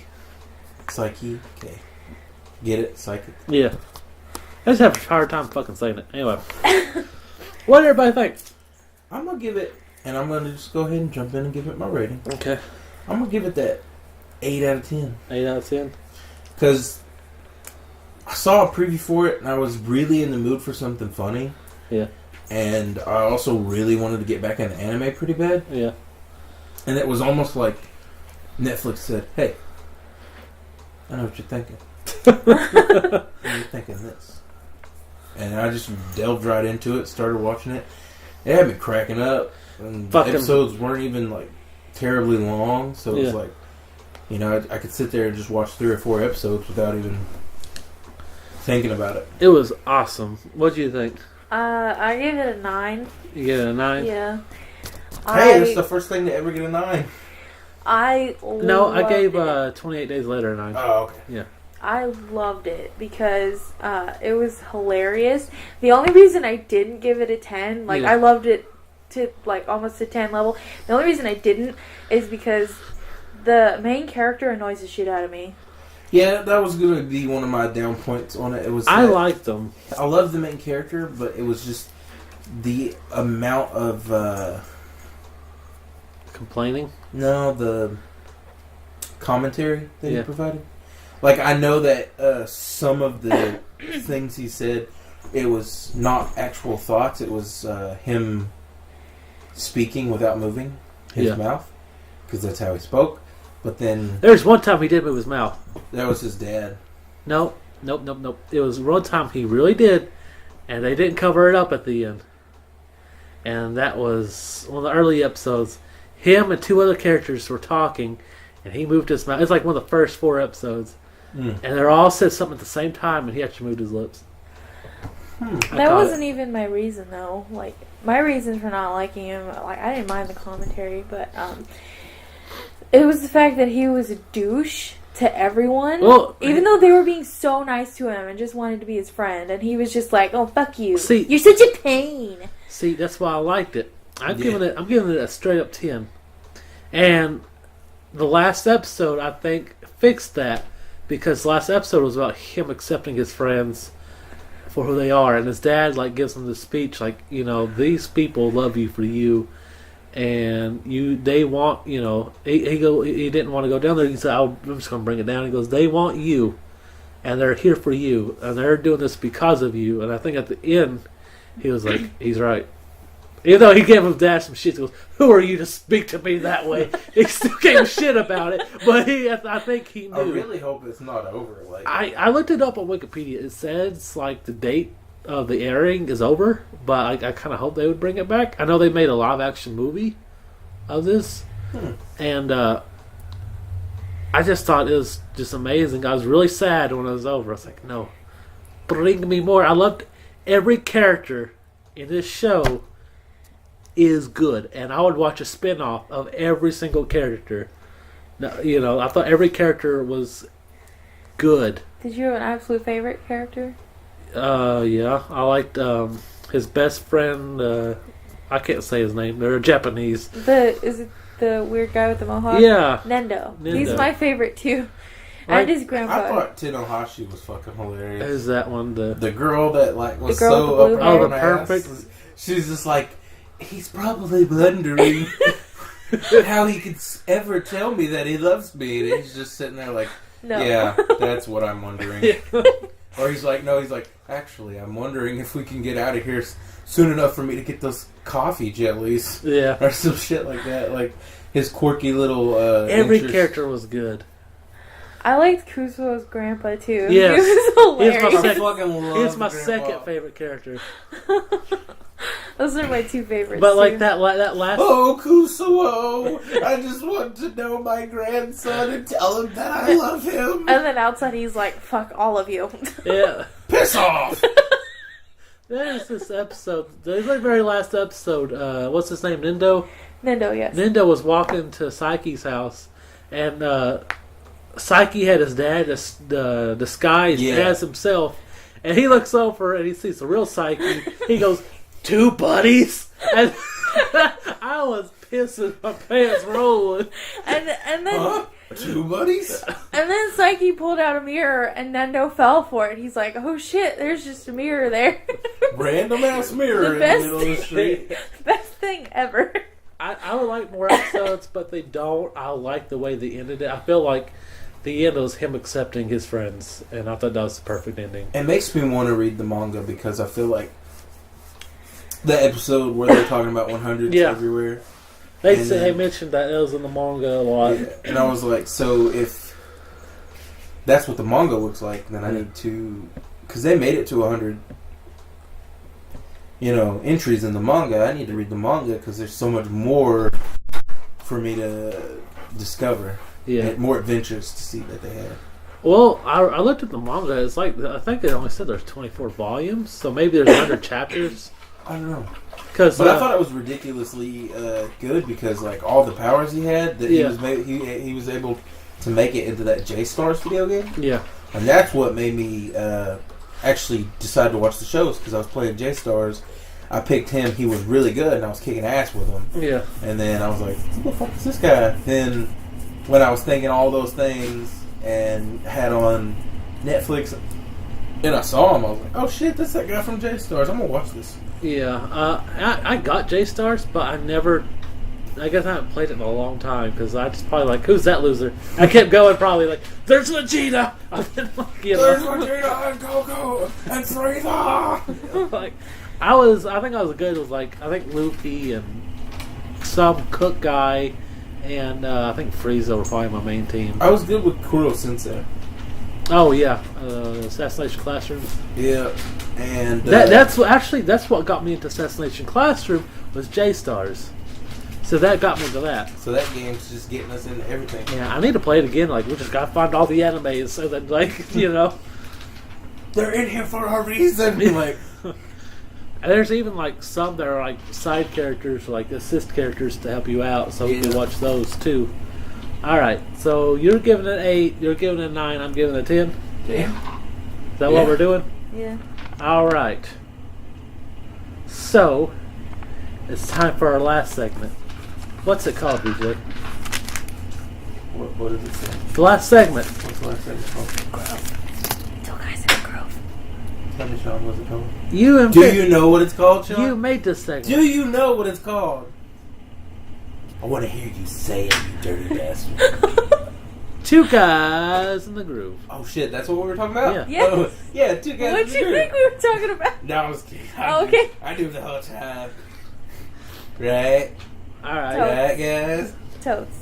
Psyche K. Get it? Psyche. Yeah. I just have a hard time fucking saying it. Anyway. What did everybody think? I'm gonna give it, and I'm gonna just go ahead and jump in and give it my rating. Okay. I'm gonna give it that 8 out of 10. 8 out of 10. Because I saw a preview for it, and I was really in the mood for something funny. Yeah. And I also really wanted to get back into anime pretty bad. Yeah. And it was almost like Netflix said, hey, I know what you're thinking. You're thinking this. And I just delved right into it, started watching it. It had me cracking up. And the episodes weren't even like terribly long, so it was like, you know, I could sit there and just watch 3 or 4 episodes without even thinking about it. It was awesome. What do you think? I gave it a 9. You get it a 9? Yeah. Hey, that's the first thing to ever get a 9. I gave it. 28 Days Later a 9. Oh, okay. Yeah. I loved it because it was hilarious. The only reason I didn't give it a 10, I loved it to almost a 10 level. The only reason I didn't is because the main character annoys the shit out of me. Yeah, that was going to be one of my down points on it. It was. I liked them. I love the main character, but it was just the amount of complaining. No, the commentary that he provided. Like, I know that some of the things he said, it was not actual thoughts. It was him speaking without moving his mouth, because that's how he spoke. But then there's one time he did move his mouth. That was his dad. Nope. It was one time he really did, and they didn't cover it up at the end. And that was one of the early episodes. Him and 2 other characters were talking, and he moved his mouth. It's like one of the first 4 episodes. And they all said something at the same time, and he actually moved his lips. That wasn't even my reason, though. Like, my reason for not liking him, I didn't mind the commentary, but it was the fact that he was a douche to everyone. Well, even though they were being so nice to him and just wanted to be his friend, and he was just like, "Oh, fuck you! You're such a pain." See, that's why I liked it. I'm giving it a straight up 10. And the last episode, I think, fixed that. Because the last episode was about him accepting his friends for who they are, and his dad gives him the speech these people love you for you, and they want he didn't want to go down there. He said, I'm just going to bring it down. He goes, they want you, and they're here for you, and they're doing this because of you. And I think at the end he was like, he's right. Even though he gave his dad some shit, he goes, who are you to speak to me that way? He still gave him shit about it, but I think he knew. I really hope it's not over. I looked it up on Wikipedia. It says the date of the airing is over, but I kind of hope they would bring it back. I know they made a live action movie of this, and I just thought it was just amazing. I was really sad when it was over. I was like, no, bring me more. I loved every character in this show. Is good, and I would watch a spin-off of every single character. Now, I thought every character was good. Did you have an absolute favorite character? Yeah, I liked his best friend. I can't say his name. They're Japanese. Is it the weird guy with the mohawk? Yeah, Nendo. Nendo. He's my favorite too. Like- And his grandpa. I thought Tenohashi was fucking hilarious. who's that one? The girl that like was The girl so with the blue up hair? her Oh, the ass. perfect- She's just like, he's probably wondering how he could ever tell me that he loves me. And he's just sitting there like, No. yeah, that's what I'm wondering. Or he's like, no, he's like, actually, I'm wondering if we can get out of here soon enough for me to get those coffee jellies. Yeah. Or some shit like that. Like his quirky little Every interest. character was good. I liked Kusuo's grandpa too. Yes. He was hilarious. He's my I second- fucking love He's my Grandpa. second favorite character. Those are my two favorites. But like too. that last. Oh, Kusuo, I just want to know my grandson and tell him that I love him. And then outside he's like, "Fuck all of you." Yeah. Piss off! There's this episode. There's the very last episode. What's his name? Nendo. Nendo, yes. Nendo was walking to Psyche's house, and Psyche had his dad disguised Yeah. as himself, and he looks over and he sees the real Psyche. He goes, "Two buddies," and I was pissing my pants rolling. And then Huh? Two buddies? and then Psyche pulled out a mirror and Nendo fell for it. He's like, "Oh shit, there's just a mirror there." Random ass mirror The in the best middle of the street. Best thing ever. I would like more episodes, but they don't. I like the way they ended it. I feel like the end was him accepting his friends, and I thought that was the perfect ending. It makes me want to read the manga because I feel like the episode where they're talking about 100s Yeah. everywhere. They And say, they then- mentioned that it was in the manga a lot. Yeah. And I was like, so if that's what the manga looks like, then I need to... Because they made it to 100, entries in the manga. I need to read the manga because there's so much more for me to discover. Yeah. And more adventures to see that they had. Well, I looked at the manga. It's like I think they only said there's 24 volumes, so maybe there's 100 chapters. I don't know. Because But I thought it was ridiculously good because like all the powers he had, that Yeah. he was able to make it into that J-Stars video game. yeah, And that's what made me actually decide to watch the shows because I was playing J-Stars. I picked him. He was really good, and I was kicking ass with him. yeah, And then I was like, who the fuck is this guy? Then when I was thinking all those things and had on Netflix and I saw him, I was like, oh shit, that's that guy from J-Stars. I'm going to watch this. yeah. I got J Stars, but I guess I haven't played it in a long time because I just probably like, who's that loser? I kept going, probably like, there's Vegeta. I've been like, There's Vegeta and Goku and Frieza! like, I think I was good with like, I think Luffy and some cook guy, and I think Frieza were probably my main team. I was good with Kuro Sensei. Oh yeah, Assassination Classroom. Yeah. And That's what got me into Assassination Classroom was J Stars. So that got me to that. so that game's just getting us into everything. Yeah, I need to play it again. Like, we just gotta find all the animes so that, like, They're in here for a reason. Like, And there's even like some that are like side characters, like assist characters to help you out. So we can Yeah. watch those too. All right, so you're giving it 8, you're giving it 9, I'm giving it 10. damn. Is that what we're doing? Yeah. All right. So it's time for our last segment. What's it called, BJ? What does it say? The last segment. What's the last thing called? Two guys in a grove. Tell me, Sean, what's it called? You Do you know what it's called, Sean? You made this segment. Do you know what it's called? I want to hear you say it, you dirty bastard. Two guys in the groove. Oh shit, that's what we were talking about? Yeah. Yes. Oh, yeah, two guys. What'd in the you group. think we were talking about? No, I was kidding. Oh, okay. I do the whole time. Right? All right. Toast. Right, guys? Totes.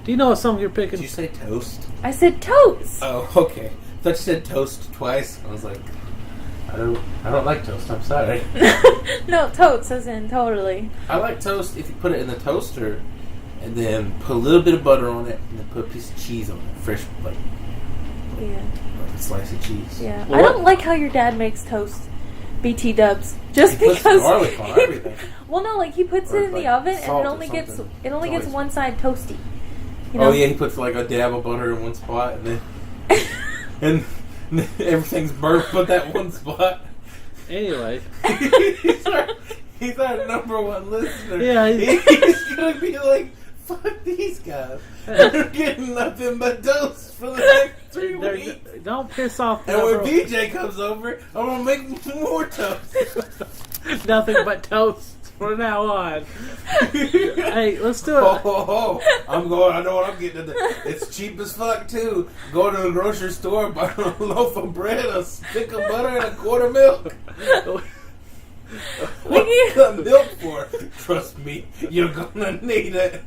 Do you know what song you're Did picking? you say toast? I said totes. Oh, okay. I thought you said toast twice. I was like, I don't like toast. I'm sorry. No, totes as in totally. I like toast if you put it in the toaster and then put a little bit of butter on it and then put a piece of cheese on it. Fresh, like Yeah. a slice of cheese. Yeah. Well, I don't like how your dad makes toast. BT dubs. Just He puts because garlic on everything. Well, no, like he puts Or it in like the oven and salt it or only gets something. gets one side toasty. You Oh know? yeah, he puts like a dab of butter in one spot and then and everything's burnt but that one spot. Anyway. He's our number one listener. Yeah, he's gonna be like, fuck these guys. They're getting nothing but toast for the next 3 weeks. Don't piss off the And when number- BJ comes over, I'm gonna make more toast. Nothing but toast from now on. Hey, let's do it. I know what I'm getting into. It's cheap as fuck too. Go to the grocery store, buy a loaf of bread, a stick of butter, and a quart of milk. What's the milk for? Trust me, you're gonna need it.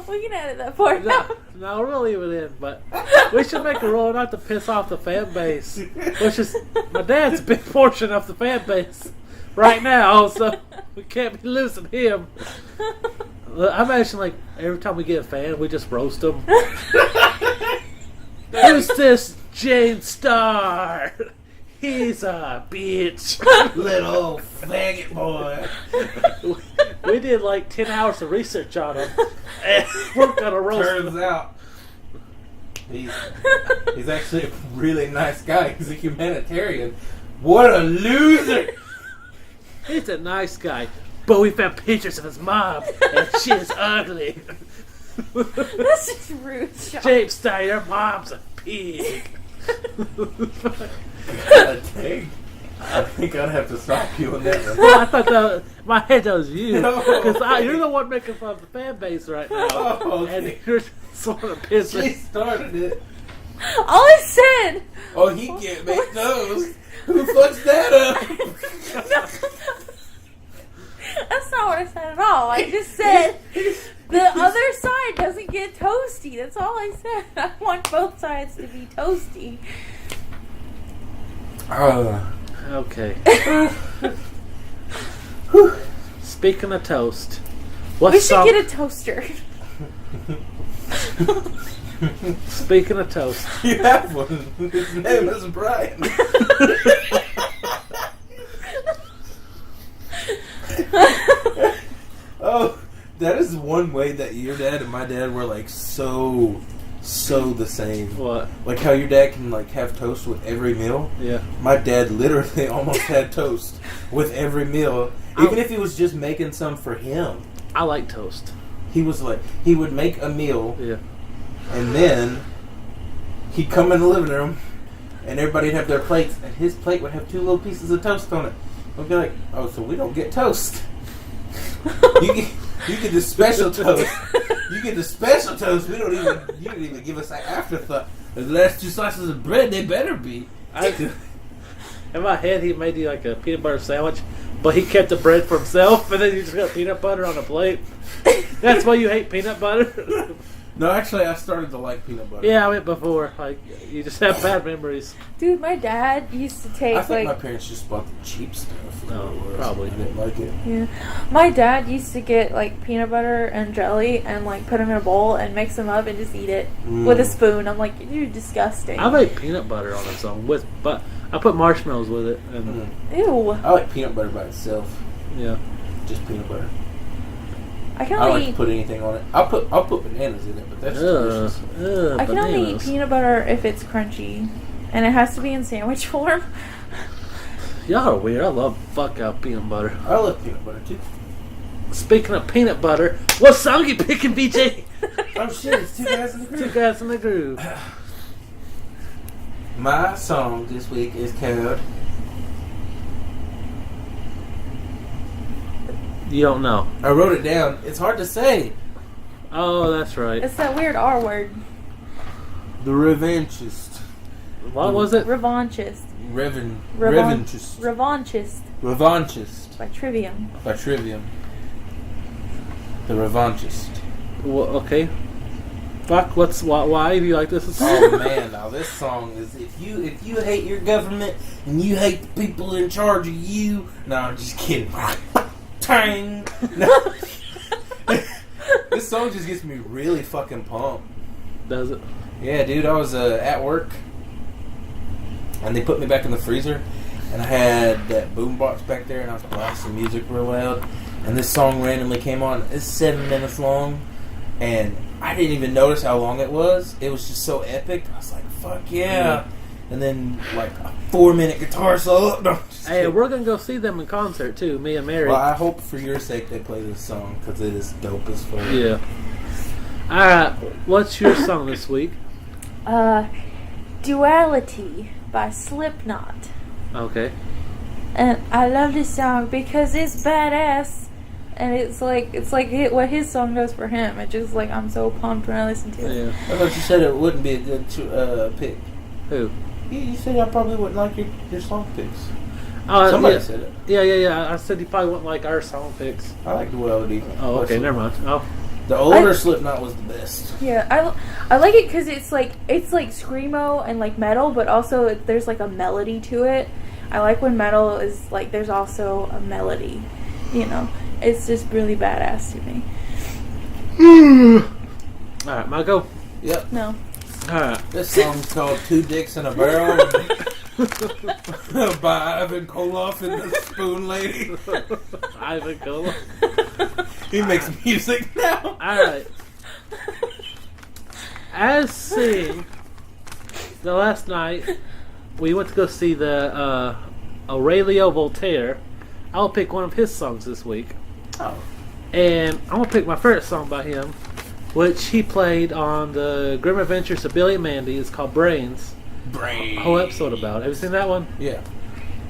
We can edit that part out. No, we'll leave it in, but we should make a rule not to piss off the fan base, which is my dad's a big portion of the fan base right now, so we can't be losing him. I imagine, like, every time we get a fan, we just roast them. Who's this Jane Starr? He's a bitch. Little faggot boy. We did like 10 hours of research on him, and we're gonna roast him. Turns out he's actually a really nice guy. He's a humanitarian. What a loser! He's a nice guy, but we found pictures of his mom, and she is ugly. That's just rude, Sean. James Stein, your mom's a pig. God dang. I think I'd have to stop you on that one. Well, I thought that my head that was you, No. because you're the one making fun of the fan base right now, Oh, okay. and you're sort of She pissing. started it. All I said. Oh, he can't make those. Who fucks that up? That's not what I said at all. I just said the other side doesn't get toasty. That's all I said. I want both sides to be toasty. Okay. Speaking of toast, what We should song? get a toaster. Speaking of toast, You have one. His name is Brian. Oh, that is one way that your dad and my dad were like so the same. what? Like how your dad can like have toast with every meal. Yeah. My dad literally almost had toast with every meal, even if he was just making some for him. I like toast. He was like, he would make a meal, Yeah. and then he'd come in the living room, and everybody'd have their plates, and his plate would have 2 little pieces of toast on it. We'd be like, oh, so we don't get toast. You get the special toast. You get the special toast. You didn't even give us an afterthought. The last 2 slices of bread, they better be. In my head, he made you like a peanut butter sandwich, but he kept the bread for himself, and then you just got peanut butter on a plate. That's why you hate peanut butter? No, actually, I started to like peanut butter. Yeah, I went before. Like, you just have bad memories. Dude, my dad used to take I think my like parents just bought the cheap stuff. No, It was. probably I didn't like it. yeah. My dad used to get like peanut butter and jelly and like put them in a bowl and mix them up and just eat it with a spoon. I'm like, you're disgusting. I made peanut butter on its own, but I put marshmallows with it, and Ew. I like peanut butter by itself. yeah. Just peanut butter. I can I don't only like eat to put anything on it. I'll put bananas in it, but that's delicious. I can only eat Bananas. peanut butter if it's crunchy, and it has to be in sandwich form. Y'all are weird. I love fuck out peanut butter. I love peanut butter too. Speaking of peanut butter, what song you picking, BJ? Oh shit, it's 2 guys in the Two group. Guys in the Groove. My song this week is called You don't know. I wrote it down. It's hard to say. Oh, that's right. It's that weird R word. The Revanchist. What was it? Revanchist. Revanchist. Revanchist. Revanchist. By Trivium. By Trivium. The Revanchist. Well, okay. Fuck. Why do you like this? Oh man, now this song is if you hate your government and you hate the people in charge of you. No, I'm just kidding. Tang. No. This song just gets me really fucking pumped. Does it? Yeah, dude, I was at work and they put me back in the freezer and I had that boombox back there and I was blasting music real loud and this song randomly came on. It's 7 minutes long and I didn't even notice how long it was. It was just so epic. I was like, fuck yeah. And then, like, a 4-minute guitar solo. No, Hey, we're going to go see them in concert, too, me and Mary. well, I hope for your sake they play this song, because it is dope as fuck. Yeah. Alright, what's your song this week? Duality by Slipknot. Okay. And I love this song because it's badass. And it's like what his song does for him. It just, like, I'm so pumped when I listen to it. Yeah. I thought you said it wouldn't be a good pick. Who? You said I probably wouldn't like your song picks. Somebody Yeah. said it. Yeah. I said you probably wouldn't like our song picks. I like Duality. Oh, okay, never mind. Oh, The older Slipknot was the best. Yeah, I like it because it's like screamo and like metal, but also there's like a melody to it. I like when metal is like there's also a melody. You know, it's just really badass to me. all right, my go. Yep. No. All right. This song's called Two Dicks in a Barrel by Ivan Koloff and the Spoon Lady. Ivan Cola. He makes music now. All right. As seen, the last night we went to go see the Aurelio Voltaire. I'll pick one of his songs this week. Oh. And I'm going to pick my favorite song by him, which he played on the Grim Adventures of Billy and Mandy. It's called Brains. Brains. A whole episode about it. Have you seen that one? Yeah.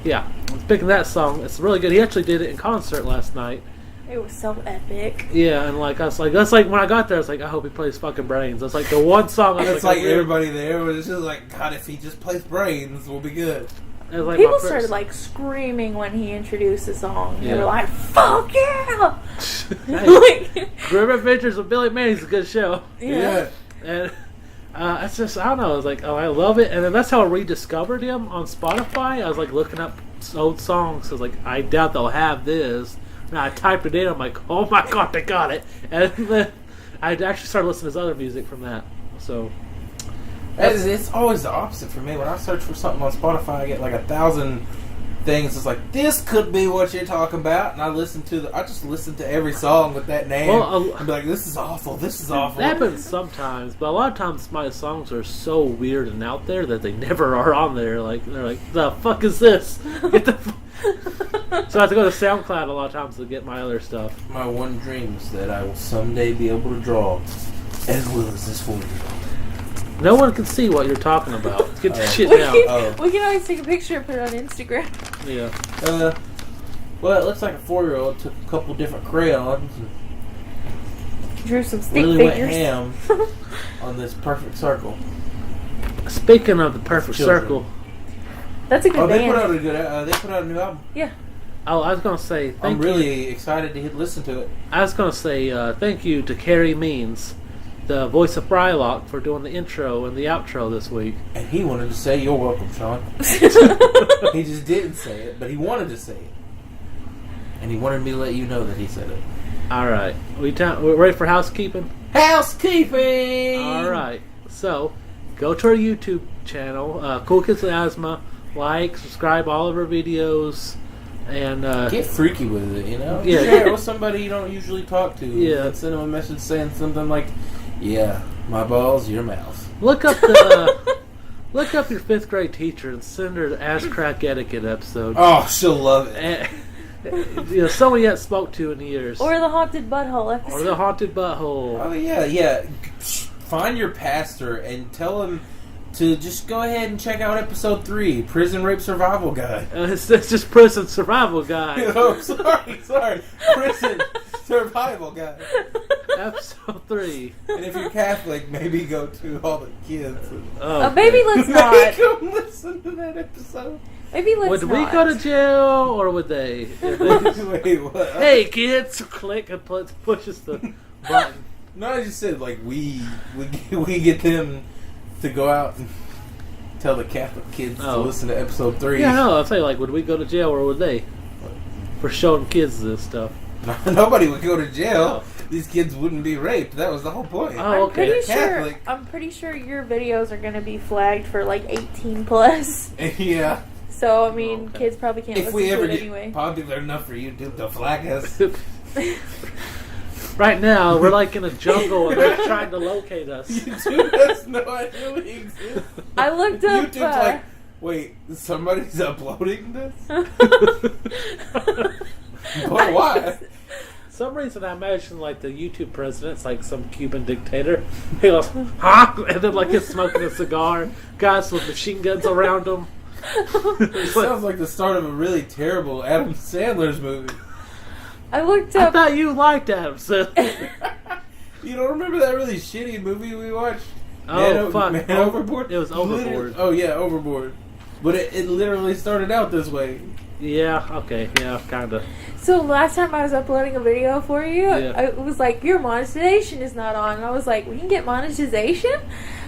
Yeah. I'm picking that song. It's really good. He actually did it in concert last night. It was so epic. Yeah, and like I was like, that's like when I got there, I was like, I hope he plays fucking Brains. That's like the one song. I was It's like okay. everybody there was just like, God, if he just plays Brains, we'll be good. It was like People my started first- like screaming when he introduced the song. They Yeah. were like, "Fuck yeah!" Hey, Like, Grim Adventures of Billy and Mandy's a good show. yeah. And it's just, I don't know, I was like, oh, I love it. And then that's how I rediscovered him on Spotify. I was like looking up old songs. I was like, I doubt they'll have this. And I typed it in. I'm like, oh my god, they got it. And then I actually started listening to his other music from that. So It's always the opposite for me. When I search for something on Spotify, I get like 1,000 things. It's like, this could be what you're talking about, and I just listen to every song with that name. Well, and be like, this is awful. This is awful. that happens sometimes, but a lot of times my songs are so weird and out there that they never are on there. Like they're like, the fuck is this? Get the so I have to go to SoundCloud a lot of times to get my other stuff. My one dream is that I will someday be able to draw as well as this 4-year-old. No one can see what you're talking about. Get the shit We down. we can always take a picture and put it on Instagram. Yeah. Well, it looks like a 4-year-old took a couple different crayons and Drew some stick really figures. went ham on this perfect circle. Speaking of the perfect Children. circle, That's a good Oh, they band. put out a good. They put out a new album. Yeah. oh, I was gonna say I'm thank you. really excited to listen to it. I was gonna say thank you to Carey Means, the voice of Frylock, for doing the intro and the outro this week. And he wanted to say, "You're welcome, Sean." He just didn't say it, but he wanted to say it, and he wanted me to let you know that he said it. All right, we're ready for housekeeping. Housekeeping. All right, so go to our YouTube channel, Cool Kids with Asthma. Like, subscribe all of our videos, and Get freaky with it, you know? Yeah. Share it with somebody you don't usually talk to. Yeah. And send them a message saying something like, "Yeah, my balls, your mouth." look up your 5th grade teacher and send her the Ass Crack Etiquette episode. Oh, she'll love it. And, someone you haven't spoke to in years, Or the Haunted Butthole episode. or the Haunted Butthole. Oh, yeah. Find your pastor and tell him to just go ahead and check out episode 3, Prison Rape Survival Guide. It's just Prison Survival Guide. Oh, sorry. Prison Survival Guide. Episode 3. And if you're Catholic, maybe go to all the kids. Oh, Maybe let's Make not. them listen to that episode. Maybe let's would not. we go to jail, or would they? If they Wait, what? hey kids, click and pushes the button. No, I just said like we get them to go out and tell the Catholic kids to Oh. listen to episode 3. Yeah, no, I'll say like, would we go to jail, or would they? For showing kids this stuff. Nobody would go to jail. Oh. These kids wouldn't be raped. That was the whole point. Oh, okay. They're I'm pretty sure your videos are going to be flagged for like 18 plus. Yeah. So I mean, Okay. kids probably can't If listen we to ever it get anyway. popular enough for YouTube to flag us. Right now, we're like in a jungle and they're trying to locate us. YouTube has no idea we exist. I looked up. YouTube's like, wait, somebody's uploading this? But why? Some reason I imagine like the YouTube president's like some Cuban dictator. He goes, huh? And then like he's smoking a cigar. Guys with machine guns around him. It sounds like the start of a really terrible Adam Sandler's movie. I looked I up. thought you liked Adam Sandler. You don't remember that really shitty movie we watched? Oh, fuck. Man Overboard? It was Overboard. Oh, yeah, Overboard. But it literally started out this way. Yeah, okay, yeah, kinda. So last time I was uploading a video for you, Yeah. it was like, your monetization is not on. And I was like, we can get monetization?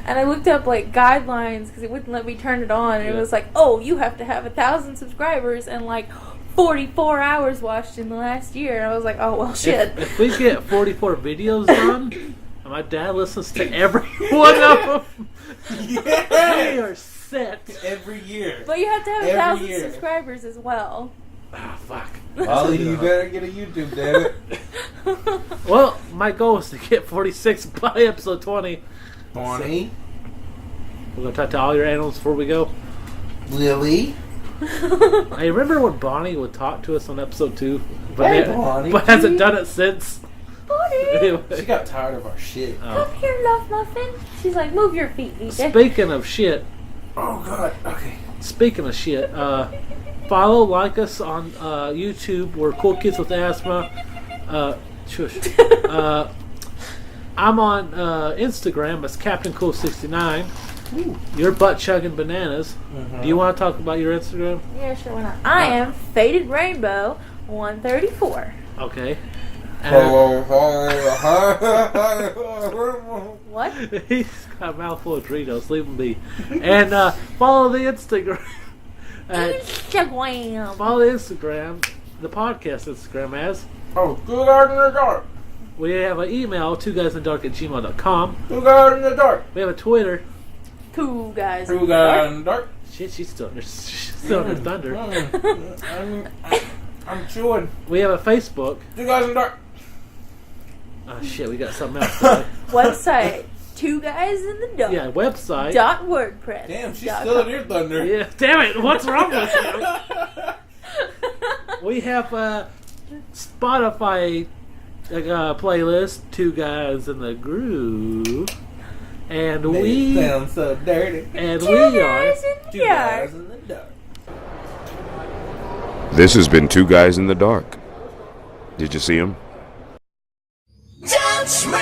And I looked up like guidelines because it wouldn't let me turn it on. And it Yeah. was like, oh, you have to have 1,000 subscribers and like 44 hours watched in the last year. And I was like, oh, well, shit. If we get 44 videos done, and my dad listens to every one of them, Yeah! we are set. Every year. But you have to have Every 1,000 year. subscribers as well. Ah, fuck. Ollie, you better get a YouTube, damn it. Well, my goal is to get 46 by episode 20. Bonnie, We're going to talk to all your animals before we go. Lily, Hey, remember when Bonnie would talk to us on episode 2? Hey, Bonnie. But hasn't done it since. Bonnie, she Anyway. got tired of our shit. Oh. come here, love muffin. She's like, move your feet, Vita. Speaking of shit, Oh, God, okay. follow, like us on YouTube. We're Cool Kids with Asthma. Shush. I'm on Instagram as Captain Cool 69. You're buttchuggingbananas. Do you want to talk about your Instagram? Yeah, sure, why not? I am Faded Rainbow 134. Okay. What? He's got a mouthful of Doritos. Leave him be. And follow the Instagram. Instagram. Follow the Instagram, the podcast Instagram as. Oh, Two Guys in the Dark. We have an email, 2guysinthedark@gmail.com. Two Guys in the Dark. We have a Twitter. Two guys. Two Guys in the Dark. Shit, she's still under thunder. I'm chewing. We have a Facebook. Two Guys in the Dark. Oh shit, we got something else. Today. Website. Two guys in the dark. Yeah, website. Dot WordPress. Damn, she's still in your thunder. Yeah, damn it! What's wrong with you? We have a Spotify playlist, Two Guys in the Groove, and we sound so dirty. and Two we are. guys in the Two dark. Guys in the Dark. This has been Two Guys in the Dark. Did you see him? Touch me!